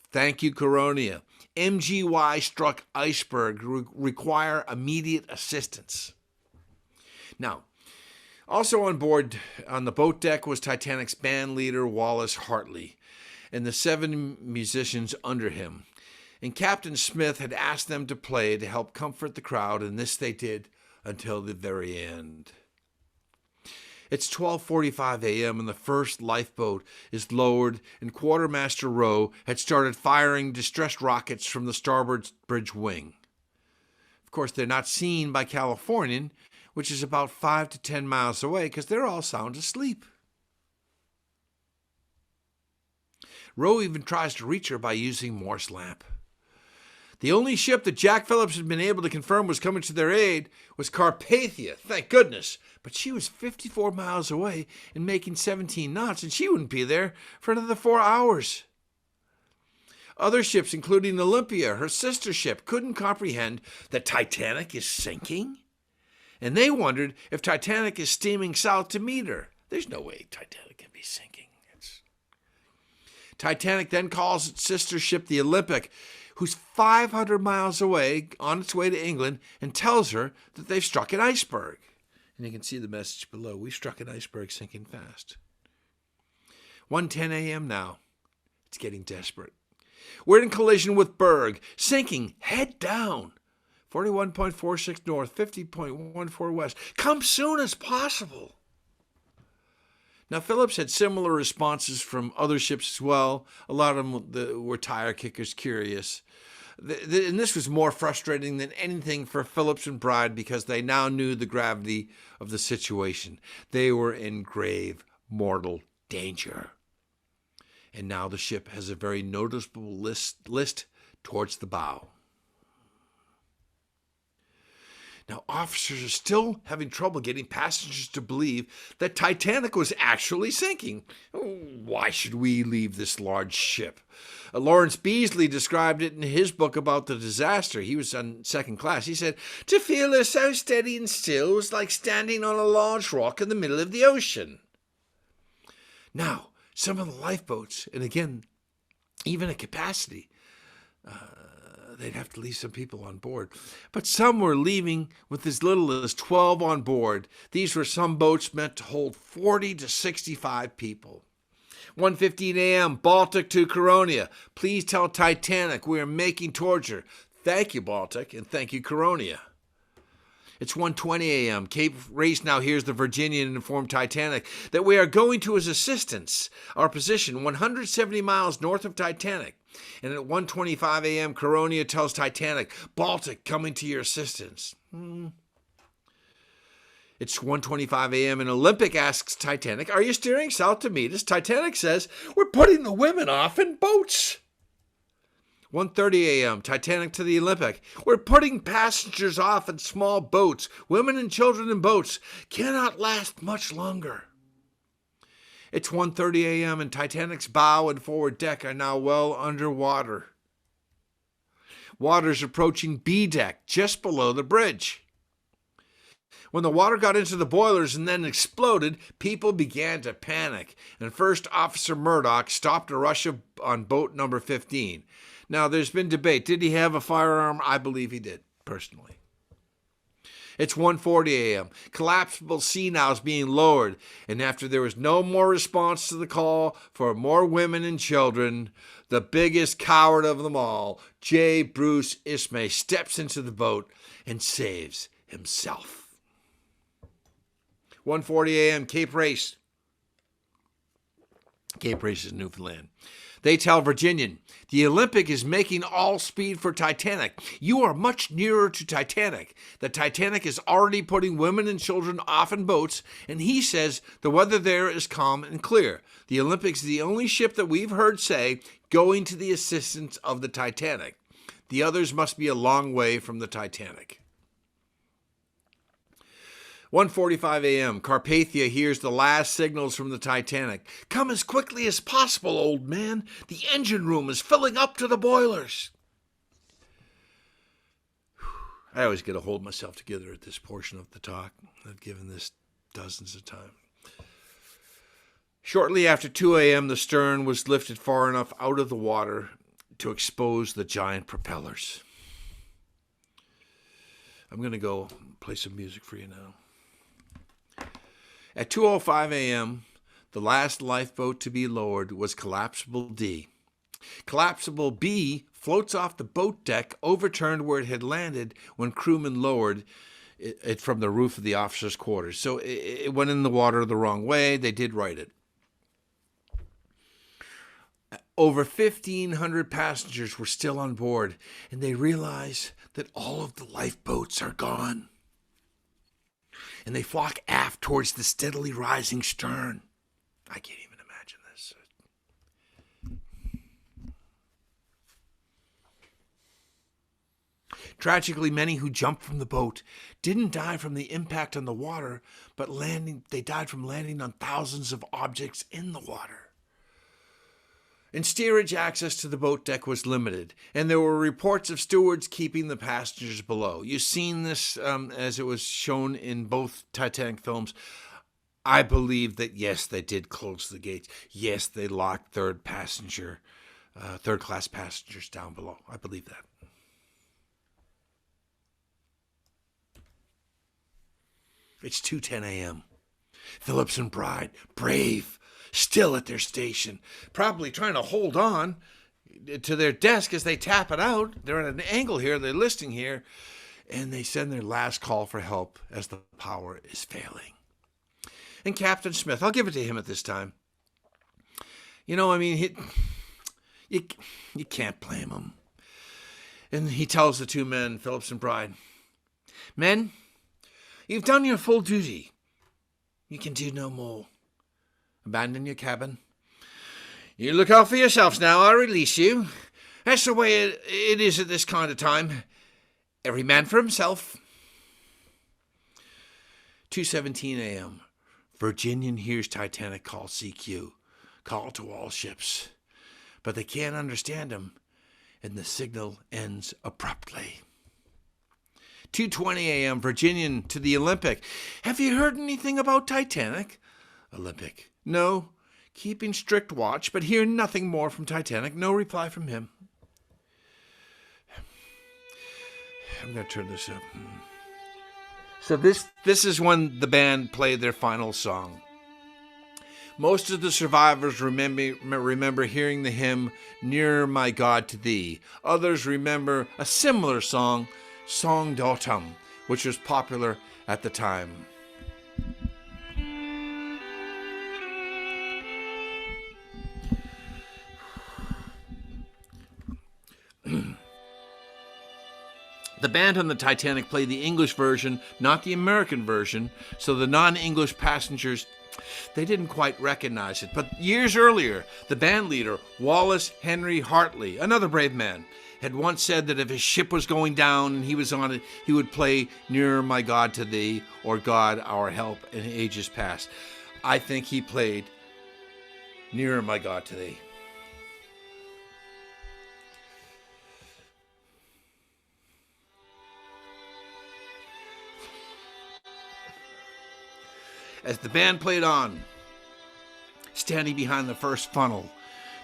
"Thank you, Coronia. MGY struck Iceberg. Require immediate assistance." Now, also on board on the boat deck was Titanic's band leader, Wallace Hartley, and the 7 musicians under him. And Captain Smith had asked them to play to help comfort the crowd, and this they did until the very end. It's 12:45 a.m. and the first lifeboat is lowered, and Quartermaster Rowe had started firing distress rockets from the starboard bridge wing. Of course, they're not seen by Californian, which is about 5 to 10 miles away, because they're all sound asleep. Rowe even tries to reach her by using Morse lamp. The only ship that Jack Phillips had been able to confirm was coming to their aid was Carpathia, thank goodness. But she was 54 miles away and making 17 knots, and she wouldn't be there for another 4 hours. Other ships, including Olympia, her sister ship, couldn't comprehend that Titanic is sinking. And they wondered if Titanic is steaming south to meet her. There's no way Titanic can be sinking. Titanic then calls its sister ship, the Olympic, who's 500 miles away on its way to England, and tells her that they've struck an iceberg. And you can see the message below. "We struck an iceberg sinking fast." 1:10 a.m. now. It's getting desperate. "We're in collision with Berg. Sinking. Head down. 41.46 north, 50.14 west. Come soon as possible." Now, Phillips had similar responses from other ships as well. A lot of them were tire kickers, curious. And this was more frustrating than anything for Phillips and Bride, because they now knew the gravity of the situation. They were in grave mortal danger. And now the ship has a very noticeable list towards the bow. Now, officers are still having trouble getting passengers to believe that Titanic was actually sinking. Why should we leave this large ship? Lawrence Beasley described it in his book about the disaster. He was on second class. He said, "To feel her so steady and still was like standing on a large rock in the middle of the ocean." Now, some of the lifeboats, and again, even at capacity, they'd have to leave some people on board. But some were leaving with as little as 12 on board. These were some boats meant to hold 40 to 65 people. 1:15 a.m., Baltic to Coronia. Please tell Titanic we are making towards her. Thank you, Baltic, and thank you, Coronia. It's 1:20 a.m. Cape Race now hears the Virginian inform Titanic that we are going to his assistance. Our position 170 miles north of Titanic. And at 1:25 a.m., Coronia tells Titanic, Baltic coming to your assistance. It's 1:25 a.m. and Olympic asks Titanic, are you steering south to meet us? Titanic says, we're putting the women off in boats. 1:30 a.m., Titanic to the Olympic. We're putting passengers off in small boats. Women and children in boats cannot last much longer. It's 1:30 a.m. and Titanic's bow and forward deck are now well underwater. Water's approaching B deck, just below the bridge. When the water got into the boilers and then exploded, people began to panic, and First Officer Murdoch stopped a rush on boat number 15. Now, there's been debate. Did he have a firearm? I believe he did, personally. It's 1:40 a.m. Collapsible sea now is being lowered, and after there was no more response to the call for more women and children, the biggest coward of them all, J. Bruce Ismay, steps into the boat and saves himself. 1:40 a.m. Cape Race. Cape Race is Newfoundland. They tell Virginian, the Olympic is making all speed for Titanic. You are much nearer to Titanic. The Titanic is already putting women and children off in boats, and he says the weather there is calm and clear. The Olympic is the only ship that we've heard say going to the assistance of the Titanic. The others must be a long way from the Titanic. 1:45 a.m. Carpathia hears the last signals from the Titanic. Come as quickly as possible, old man. The engine room is filling up to the boilers. I always get to hold myself together at this portion of the talk. I've given this dozens of times. Shortly after 2 a.m., the stern was lifted far enough out of the water to expose the giant propellers. I'm going to go play some music for you now. At 2:05 a.m., the last lifeboat to be lowered was Collapsible D. Collapsible B floats off the boat deck, overturned where it had landed when crewmen lowered it from the roof of the officers' quarters. So it went in the water the wrong way. They did right it. Over 1,500 passengers were still on board, and they realize that all of the lifeboats are gone. And they flock aft towards the steadily rising stern. I can't even imagine this. Tragically, many who jumped from the boat didn't die from the impact on the water, but they died from landing on thousands of objects in the water. And steerage access to the boat deck was limited, and there were reports of stewards keeping the passengers below. You've seen this as it was shown in both Titanic films. I believe that, yes, they did close the gates. Yes, they locked third-class passengers down below. I believe that. It's 2:10 a.m. Phillips and Bride, brave, still at their station, probably trying to hold on to their desk as they tap it out. They're at an angle here, they're listing here, and they send their last call for help as the power is failing. And Captain Smith, I'll give it to him at this time. You know, I mean, you can't blame him. And he tells the two men, Phillips and Bride, men, you've done your full duty. You can do no more. Abandon your cabin. You look out for yourselves now. I'll release you. That's the way it is at this kind of time. Every man for himself. 2:17 a.m. Virginian hears Titanic call CQ. Call to all ships. But they can't understand him, and the signal ends abruptly. 2:20 a.m. Virginian to the Olympic. Have you heard anything about Titanic? Olympic. No, keeping strict watch, but hear nothing more from Titanic. No reply from him. I'm going to turn this up. So this is when the band played their final song. Most of the survivors remember hearing the hymn, Nearer My God to Thee. Others remember a similar song, Song d'Automne, which was popular at the time. The band on the Titanic played the English version, not the American version, so the non-English passengers, they didn't quite recognize it. But years earlier, the band leader, Wallace Henry Hartley, another brave man, had once said that if his ship was going down and he was on it, he would play Nearer My God to Thee or God Our Help in Ages Past. I think he played Nearer My God to Thee. As the band played on, standing behind the first funnel,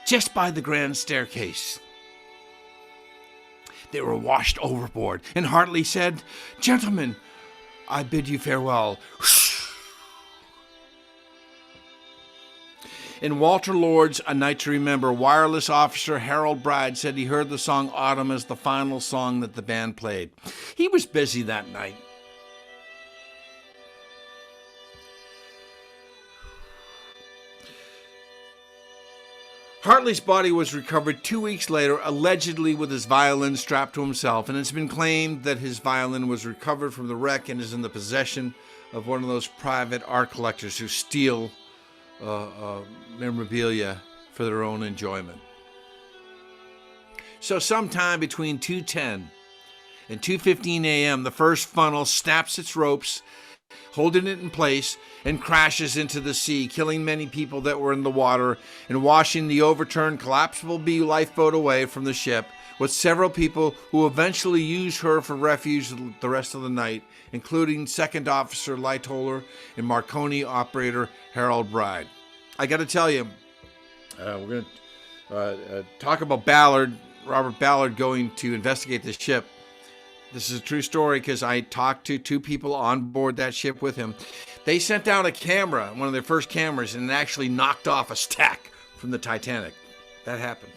just by the grand staircase, they were washed overboard, and Hartley said, "Gentlemen, I bid you farewell." In Walter Lord's A Night to Remember, wireless officer Harold Bride said he heard the song Autumn as the final song that the band played. He was busy that night. Hartley's body was recovered 2 weeks later, allegedly with his violin strapped to himself, and it's been claimed that his violin was recovered from the wreck and is in the possession of one of those private art collectors who steal memorabilia for their own enjoyment. So sometime between 2:10 and 2:15 a.m., the first funnel snaps its ropes, holding it in place, and crashes into the sea, killing many people that were in the water and washing the overturned collapsible B lifeboat away from the ship, with several people who eventually used her for refuge the rest of the night, including Second Officer Lightoller and Marconi operator Harold Bride. I got to tell you, we're going to talk about Robert Ballard going to investigate the ship. This is a true story because I talked to two people on board that ship with him. They sent down a camera, one of their first cameras, and it actually knocked off a stack from the Titanic. That happened.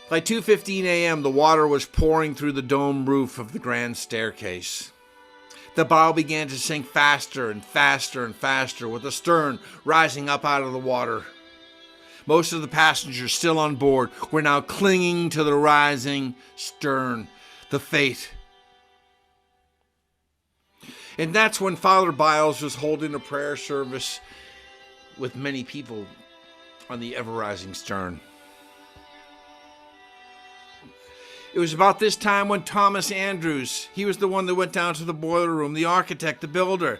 By 2:15 a.m., the water was pouring through the dome roof of the grand staircase. The bow began to sink faster and faster and faster, with the stern rising up out of the water. Most of the passengers still on board were now clinging to the rising stern, the fate. And that's when Father Biles was holding a prayer service with many people on the ever-rising stern. It was about this time when Thomas Andrews, he was the one that went down to the boiler room, the architect, the builder,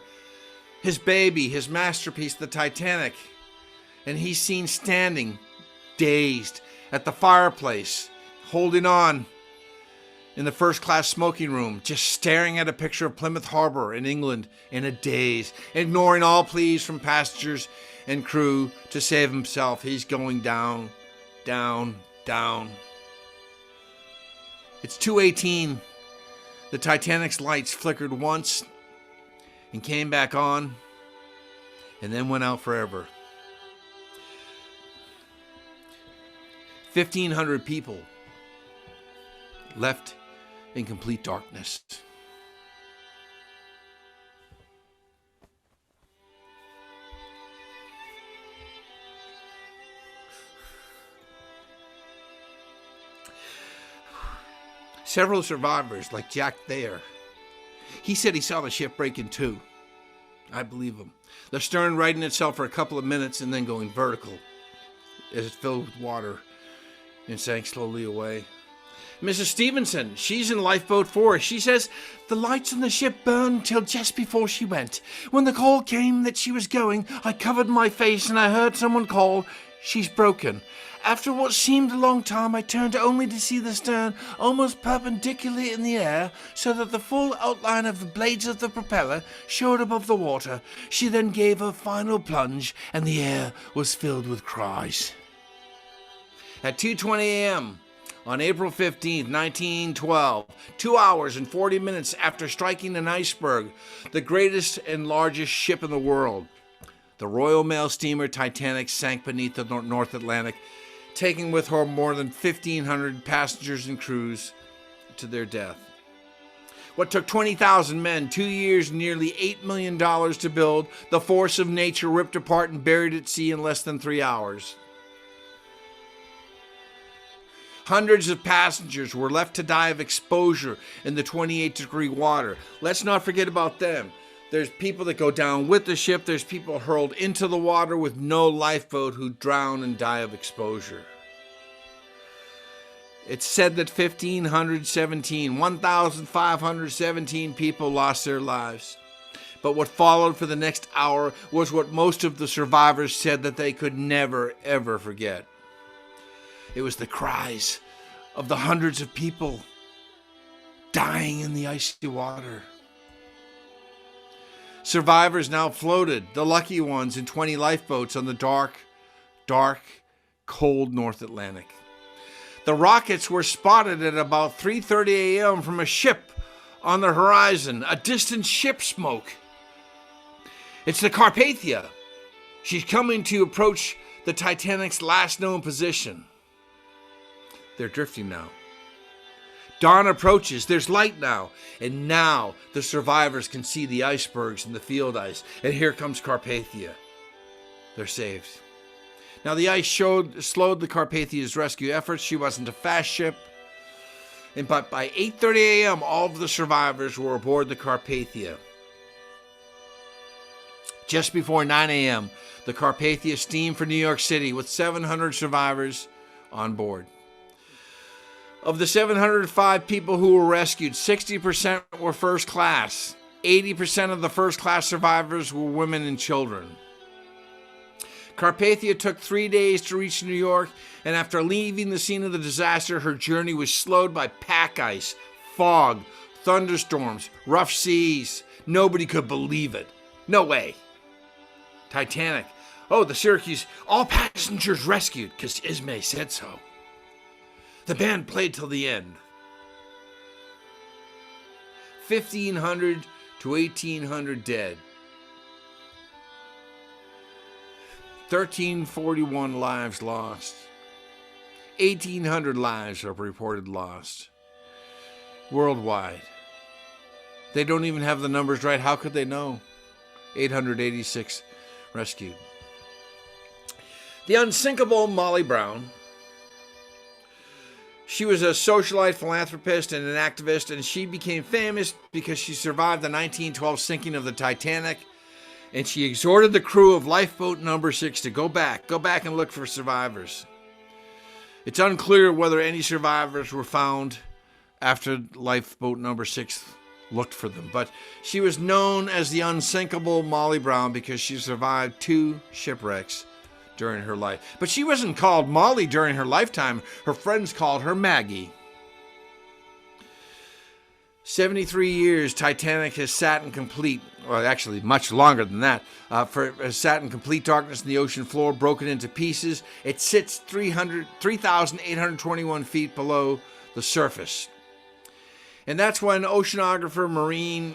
his baby, his masterpiece, the Titanic. And he's seen standing, dazed, at the fireplace, holding on in the first-class smoking room, just staring at a picture of Plymouth Harbor in England in a daze, ignoring all pleas from passengers and crew to save himself. He's going down, down, down. It's 2:18. The Titanic's lights flickered once and came back on and then went out forever. 1,500 people left in complete darkness. Several survivors, like Jack Thayer, he said he saw the ship break in two. I believe him. The stern righting itself for a couple of minutes and then going vertical as it filled with water and sank slowly away. Mrs. Stevenson, she's in Lifeboat 4. She says the lights on the ship burned till just before she went. When the call came that she was going, I covered my face and I heard someone call, "She's broken." After what seemed a long time, I turned only to see the stern almost perpendicularly in the air, so that the full outline of the blades of the propeller showed above the water. She then gave her final plunge, and the air was filled with cries. At 2:20 a.m., on April 15, 1912, 2 hours and 40 minutes after striking an iceberg, the greatest and largest ship in the world, the Royal Mail steamer Titanic, sank beneath the North Atlantic, taking with her more than 1,500 passengers and crews to their death. What took 20,000 men, 2 years, and nearly $8 million to build, the force of nature ripped apart and buried at sea in less than 3 hours. Hundreds of passengers were left to die of exposure in the 28-degree water. Let's not forget about them. There's people that go down with the ship. There's people hurled into the water with no lifeboat who drown and die of exposure. It's said that 1,517 people lost their lives. But what followed for the next hour was what most of the survivors said that they could never, ever forget. It was the cries of the hundreds of people dying in the icy water. Survivors now floated, the lucky ones, in 20 lifeboats on the dark, cold North Atlantic. The rockets were spotted at about 3:30 a.m. from a ship on the horizon, a distant ship smoke. It's the Carpathia. She's coming to approach the Titanic's last known position. They're drifting now. Dawn approaches. There's light now. And now the survivors can see the icebergs and the field ice. And here comes Carpathia. They're saved. Now the ice slowed the Carpathia's rescue efforts. She wasn't a fast ship. But by 8:30 a.m., all of the survivors were aboard the Carpathia. Just before 9 a.m., the Carpathia steamed for New York City with 700 survivors on board. Of the 705 people who were rescued, 60% were first class. 80% of the first class survivors were women and children. Carpathia took 3 days to reach New York, and after leaving the scene of the disaster, her journey was slowed by pack ice, fog, thunderstorms, rough seas. Nobody could believe it. No way. Titanic. Oh, the Syracuse. All passengers rescued, because Ismay said so. The band played till the end. 1,500 to 1,800 dead. 1,341 lives lost. 1,800 lives are reported lost. Worldwide. They don't even have the numbers right. How could they know? 886 rescued. The unsinkable Molly Brown. She was a socialite, philanthropist, and an activist, and she became famous because she survived the 1912 sinking of the Titanic, and she exhorted the crew of lifeboat number 6 to go back and look for survivors. It's unclear whether any survivors were found after lifeboat number 6 looked for them, but she was known as the unsinkable Molly Brown because she survived 2 shipwrecks during her life. But she wasn't called Molly during her lifetime. Her friends called her Maggie. 73 years Titanic has sat in complete, well, actually much longer than that, has sat in complete darkness in the ocean floor, broken into pieces. It sits 3,821 feet below the surface. And that's when oceanographer,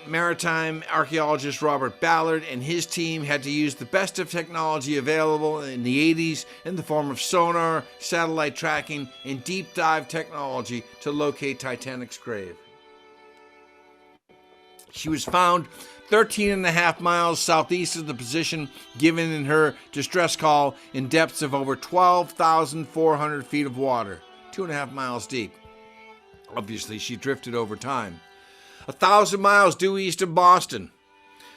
maritime archaeologist Robert Ballard and his team had to use the best of technology available in the 80s in the form of sonar, satellite tracking, and deep dive technology to locate Titanic's grave. She was found 13 and a half miles southeast of the position given in her distress call in depths of over 12,400 feet of water, 2.5 miles deep. Obviously, she drifted over time. 1,000 miles due east of Boston.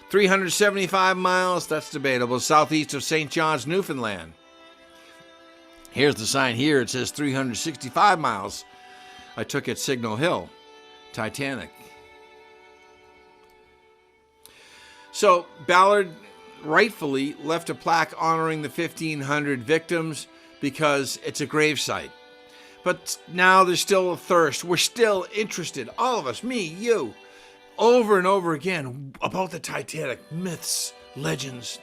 375 miles, that's debatable, southeast of St. John's, Newfoundland. Here's the sign here. It says 365 miles. I took it Signal Hill, Titanic. So Ballard rightfully left a plaque honoring the 1,500 victims because it's a gravesite. But now there's still a thirst. We're still interested, all of us, me, you, over and over again about the Titanic, myths, legends.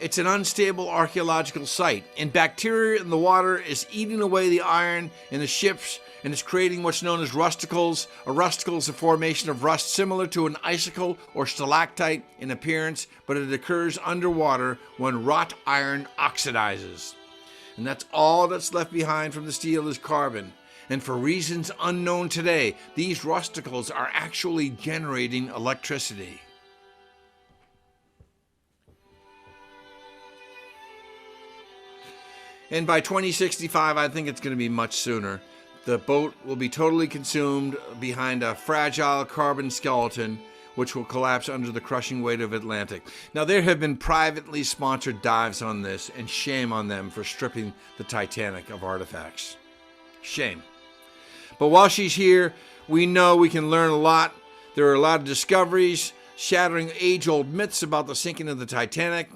It's an unstable archaeological site, and bacteria in the water is eating away the iron in the ships, and it's creating what's known as rusticles. A rusticle is a formation of rust similar to an icicle or stalactite in appearance, but it occurs underwater when wrought iron oxidizes. And that's all that's left behind from the steel is carbon. And for reasons unknown today, these rusticles are actually generating electricity. And by 2065, I think it's going to be much sooner, the boat will be totally consumed behind a fragile carbon skeleton, which will collapse under the crushing weight of Atlantic. Now, there have been privately sponsored dives on this, and shame on them for stripping the Titanic of artifacts. Shame. But while she's here, we know we can learn a lot. There are a lot of discoveries, shattering age-old myths about the sinking of the Titanic.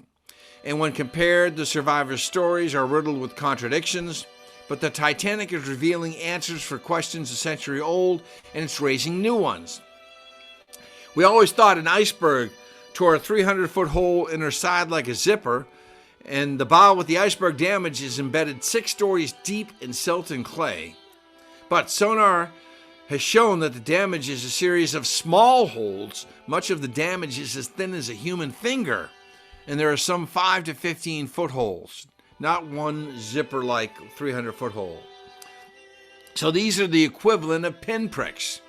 And when compared, the survivors' stories are riddled with contradictions. But the Titanic is revealing answers for questions a century old, and it's raising new ones. We always thought an iceberg tore a 300-foot hole in her side like a zipper, and the bow with the iceberg damage is embedded 6 stories deep in silt and clay. But sonar has shown that the damage is a series of small holes. Much of the damage is as thin as a human finger, and there are some 5 to 15 foot holes, not one zipper-like 300-foot hole. So these are the equivalent of pinpricks,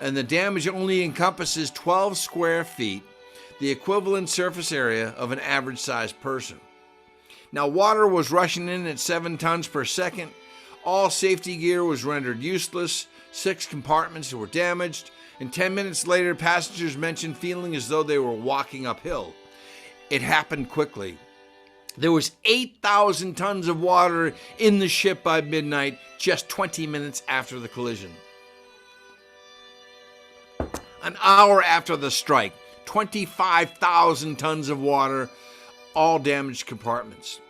and the damage only encompasses 12 square feet, the equivalent surface area of an average-sized person. Now, water was rushing in at 7 tons per second. All safety gear was rendered useless. 6 compartments were damaged, and 10 minutes later, passengers mentioned feeling as though they were walking uphill. It happened quickly. There was 8,000 tons of water in the ship by midnight, just 20 minutes after the collision. An hour after the strike, 25,000 tons of water, all damaged compartments.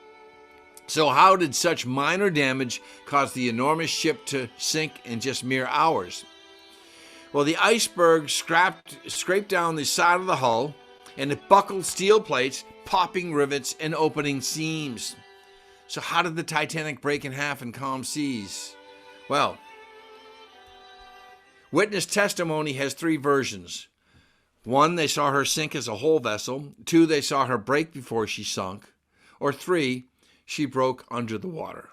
So how did such minor damage cause the enormous ship to sink in just mere hours? Well, the iceberg scraped down the side of the hull, and it buckled steel plates, popping rivets and opening seams. So how did the Titanic break in half in calm seas? Well, witness testimony has 3 versions. 1, they saw her sink as a whole vessel. 2, they saw her break before she sunk. Or 3, she broke under the water.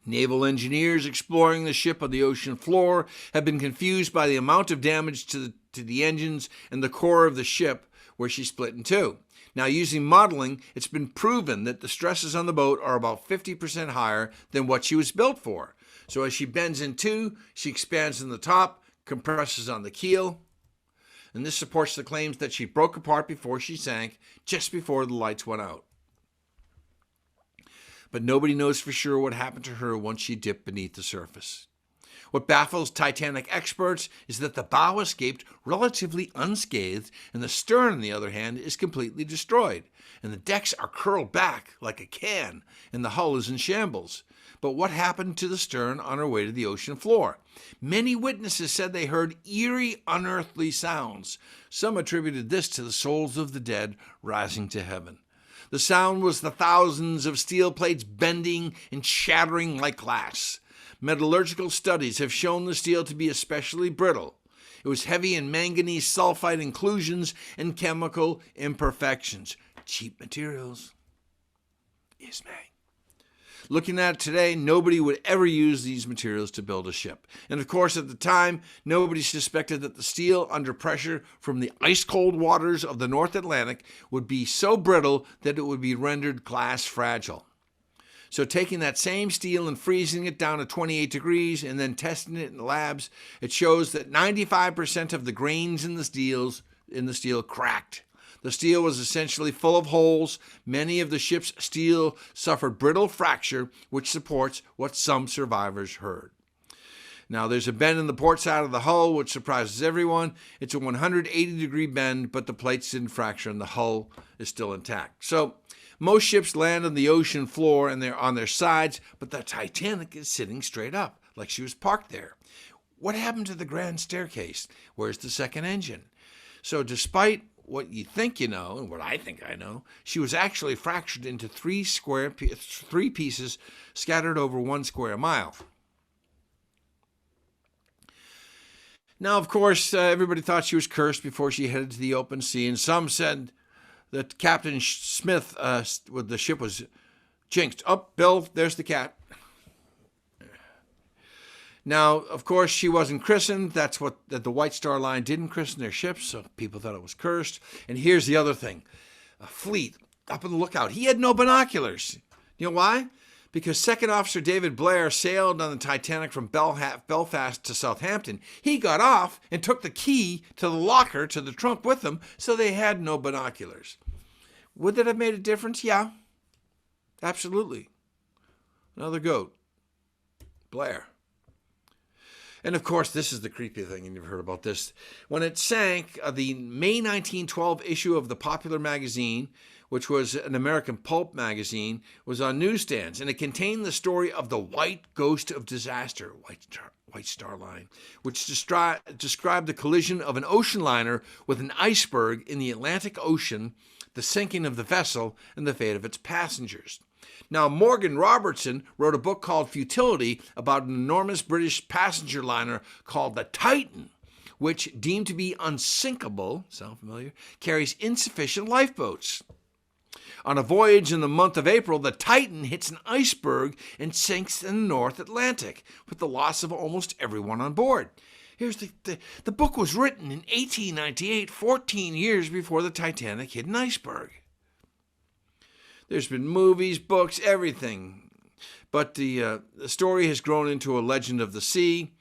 Naval engineers exploring the ship on the ocean floor have been confused by the amount of damage to the engines and the core of the ship, where she split in 2. Now, using modeling, it's been proven that the stresses on the boat are about 50% higher than what she was built for. So as she bends in 2, she expands in the top, compresses on the keel, and this supports the claims that she broke apart before she sank, just before the lights went out. But nobody knows for sure what happened to her once she dipped beneath the surface. What baffles Titanic experts is that the bow escaped relatively unscathed, and the stern, on the other hand, is completely destroyed, and the decks are curled back like a can, and the hull is in shambles. But what happened to the stern on her way to the ocean floor? Many witnesses said they heard eerie, unearthly sounds. Some attributed this to the souls of the dead rising to heaven. The sound was the thousands of steel plates bending and shattering like glass. Metallurgical studies have shown the steel to be especially brittle. It was heavy in manganese sulfide inclusions and chemical imperfections. Cheap materials. Yes, ma'am. Looking at it today, nobody would ever use these materials to build a ship. And of course, at the time, nobody suspected that the steel under pressure from the ice-cold waters of the North Atlantic would be so brittle that it would be rendered glass fragile. So taking that same steel and freezing it down to 28 degrees and then testing it in the labs, it shows that 95% of the grains in the steel cracked. The steel was essentially full of holes. Many of the ship's steel suffered brittle fracture, which supports what some survivors heard. Now, there's a bend in the port side of the hull, which surprises everyone. It's a 180-degree bend, but the plates didn't fracture and the hull is still intact. So most ships land on the ocean floor and they're on their sides, but the Titanic is sitting straight up, like she was parked there. What happened to the grand staircase? Where's the second engine? So despite what you think you know, and what I think I know, she was actually fractured into 3 pieces scattered over 1 square mile. Now, of course, everybody thought she was cursed before she headed to the open sea, and some said that Captain Smith with the ship was jinxed. Oh, Bill, there's the cat. Now, of course, she wasn't christened. That's what the White Star Line didn't christen their ships, so people thought it was cursed. And here's the other thing. A fleet up on the lookout. He had no binoculars. You know why? Because Second Officer David Blair sailed on the Titanic from Belfast to Southampton. He got off and took the key to the locker, to the trunk with him, so they had no binoculars. Would that have made a difference? Yeah, absolutely. Another goat. Blair. And of course, this is the creepy thing, and you've heard about this. When it sank, the May 1912 issue of the Popular magazine, which was an American pulp magazine, was on newsstands, and it contained the story of the White Ghost of Disaster, White Star Line, which described the collision of an ocean liner with an iceberg in the Atlantic Ocean, the sinking of the vessel, and the fate of its passengers. Now, Morgan Robertson wrote a book called Futility about an enormous British passenger liner called the Titan, which, deemed to be unsinkable, sound familiar, carries insufficient lifeboats. On a voyage in the month of April, the Titan hits an iceberg and sinks in the North Atlantic, with the loss of almost everyone on board. Here's the book was written in 1898, 14 years before the Titanic hit an iceberg. There's been movies, books, everything. But the story has grown into a legend of the sea.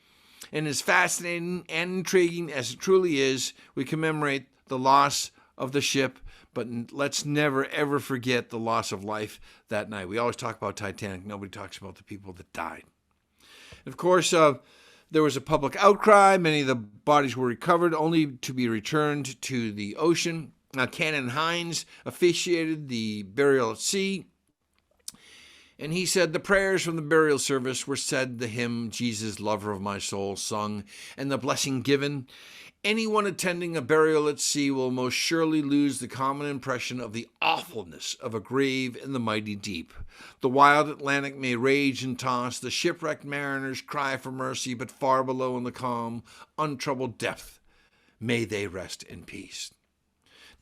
And as fascinating and intriguing as it truly is, we commemorate the loss of the ship. But let's never, ever forget the loss of life that night. We always talk about Titanic. Nobody talks about the people that died. And of course, there was a public outcry. Many of the bodies were recovered, only to be returned to the ocean. Now, Canon Hines officiated the burial at sea, and he said the prayers from the burial service were said, the hymn, Jesus, Lover of My Soul, sung, and the blessing given. Anyone attending a burial at sea will most surely lose the common impression of the awfulness of a grave in the mighty deep. The wild Atlantic may rage and toss, the shipwrecked mariners cry for mercy, but far below in the calm, untroubled depth, may they rest in peace.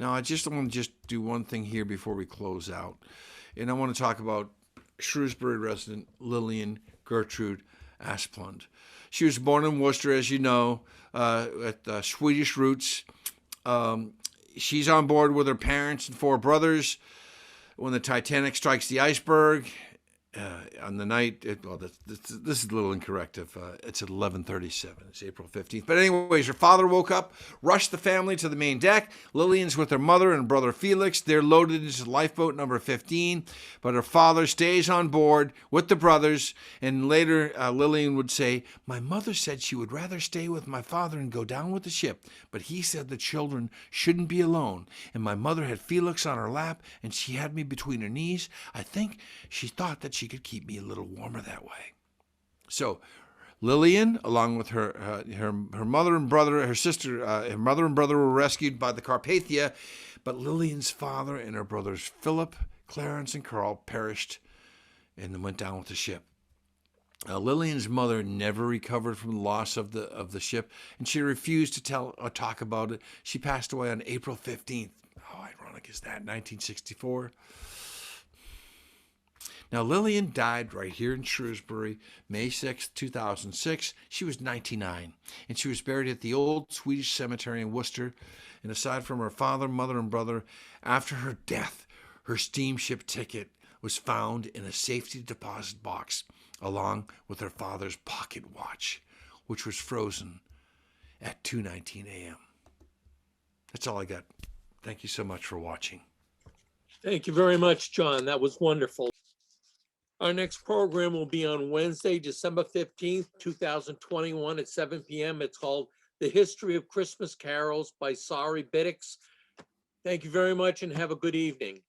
Now, I just want to do one thing here before we close out. And I want to talk about Shrewsbury resident Lillian Gertrude Asplund. She was born in Worcester, as you know, with Swedish roots. She's on board with her parents and 4 brothers when the Titanic strikes the iceberg. On the night, this is a little incorrect. It's at 11:37. It's April 15th. But anyways, her father woke up, rushed the family to the main deck. Lillian's with her mother and brother Felix. They're loaded into lifeboat number 15. But her father stays on board with the brothers. And later, Lillian would say, "My mother said she would rather stay with my father and go down with the ship. But he said the children shouldn't be alone. And my mother had Felix on her lap, and she had me between her knees. I think she thought that she could keep me a little warmer that way." So Lillian, along with her mother and brother, her sister, her mother and brother were rescued by the Carpathia, but Lillian's father and her brothers Philip, Clarence, and Carl perished and then went down with the ship. Lillian's mother never recovered from the loss of the ship, and she refused to tell or talk about it. She passed away on April 15th. How ironic is that? 1964. Now, Lillian died right here in Shrewsbury, May 6, 2006. She was 99, and she was buried at the old Swedish cemetery in Worcester. And aside from her father, mother, and brother, after her death, her steamship ticket was found in a safety deposit box, along with her father's pocket watch, which was frozen at 2:19 a.m. That's all I got. Thank you so much for watching. Thank you very much, John. That was wonderful. Our next program will be on Wednesday, December 15th, 2021 at 7 p.m. It's called The History of Christmas Carols by Sari Biddix. Thank you very much and have a good evening.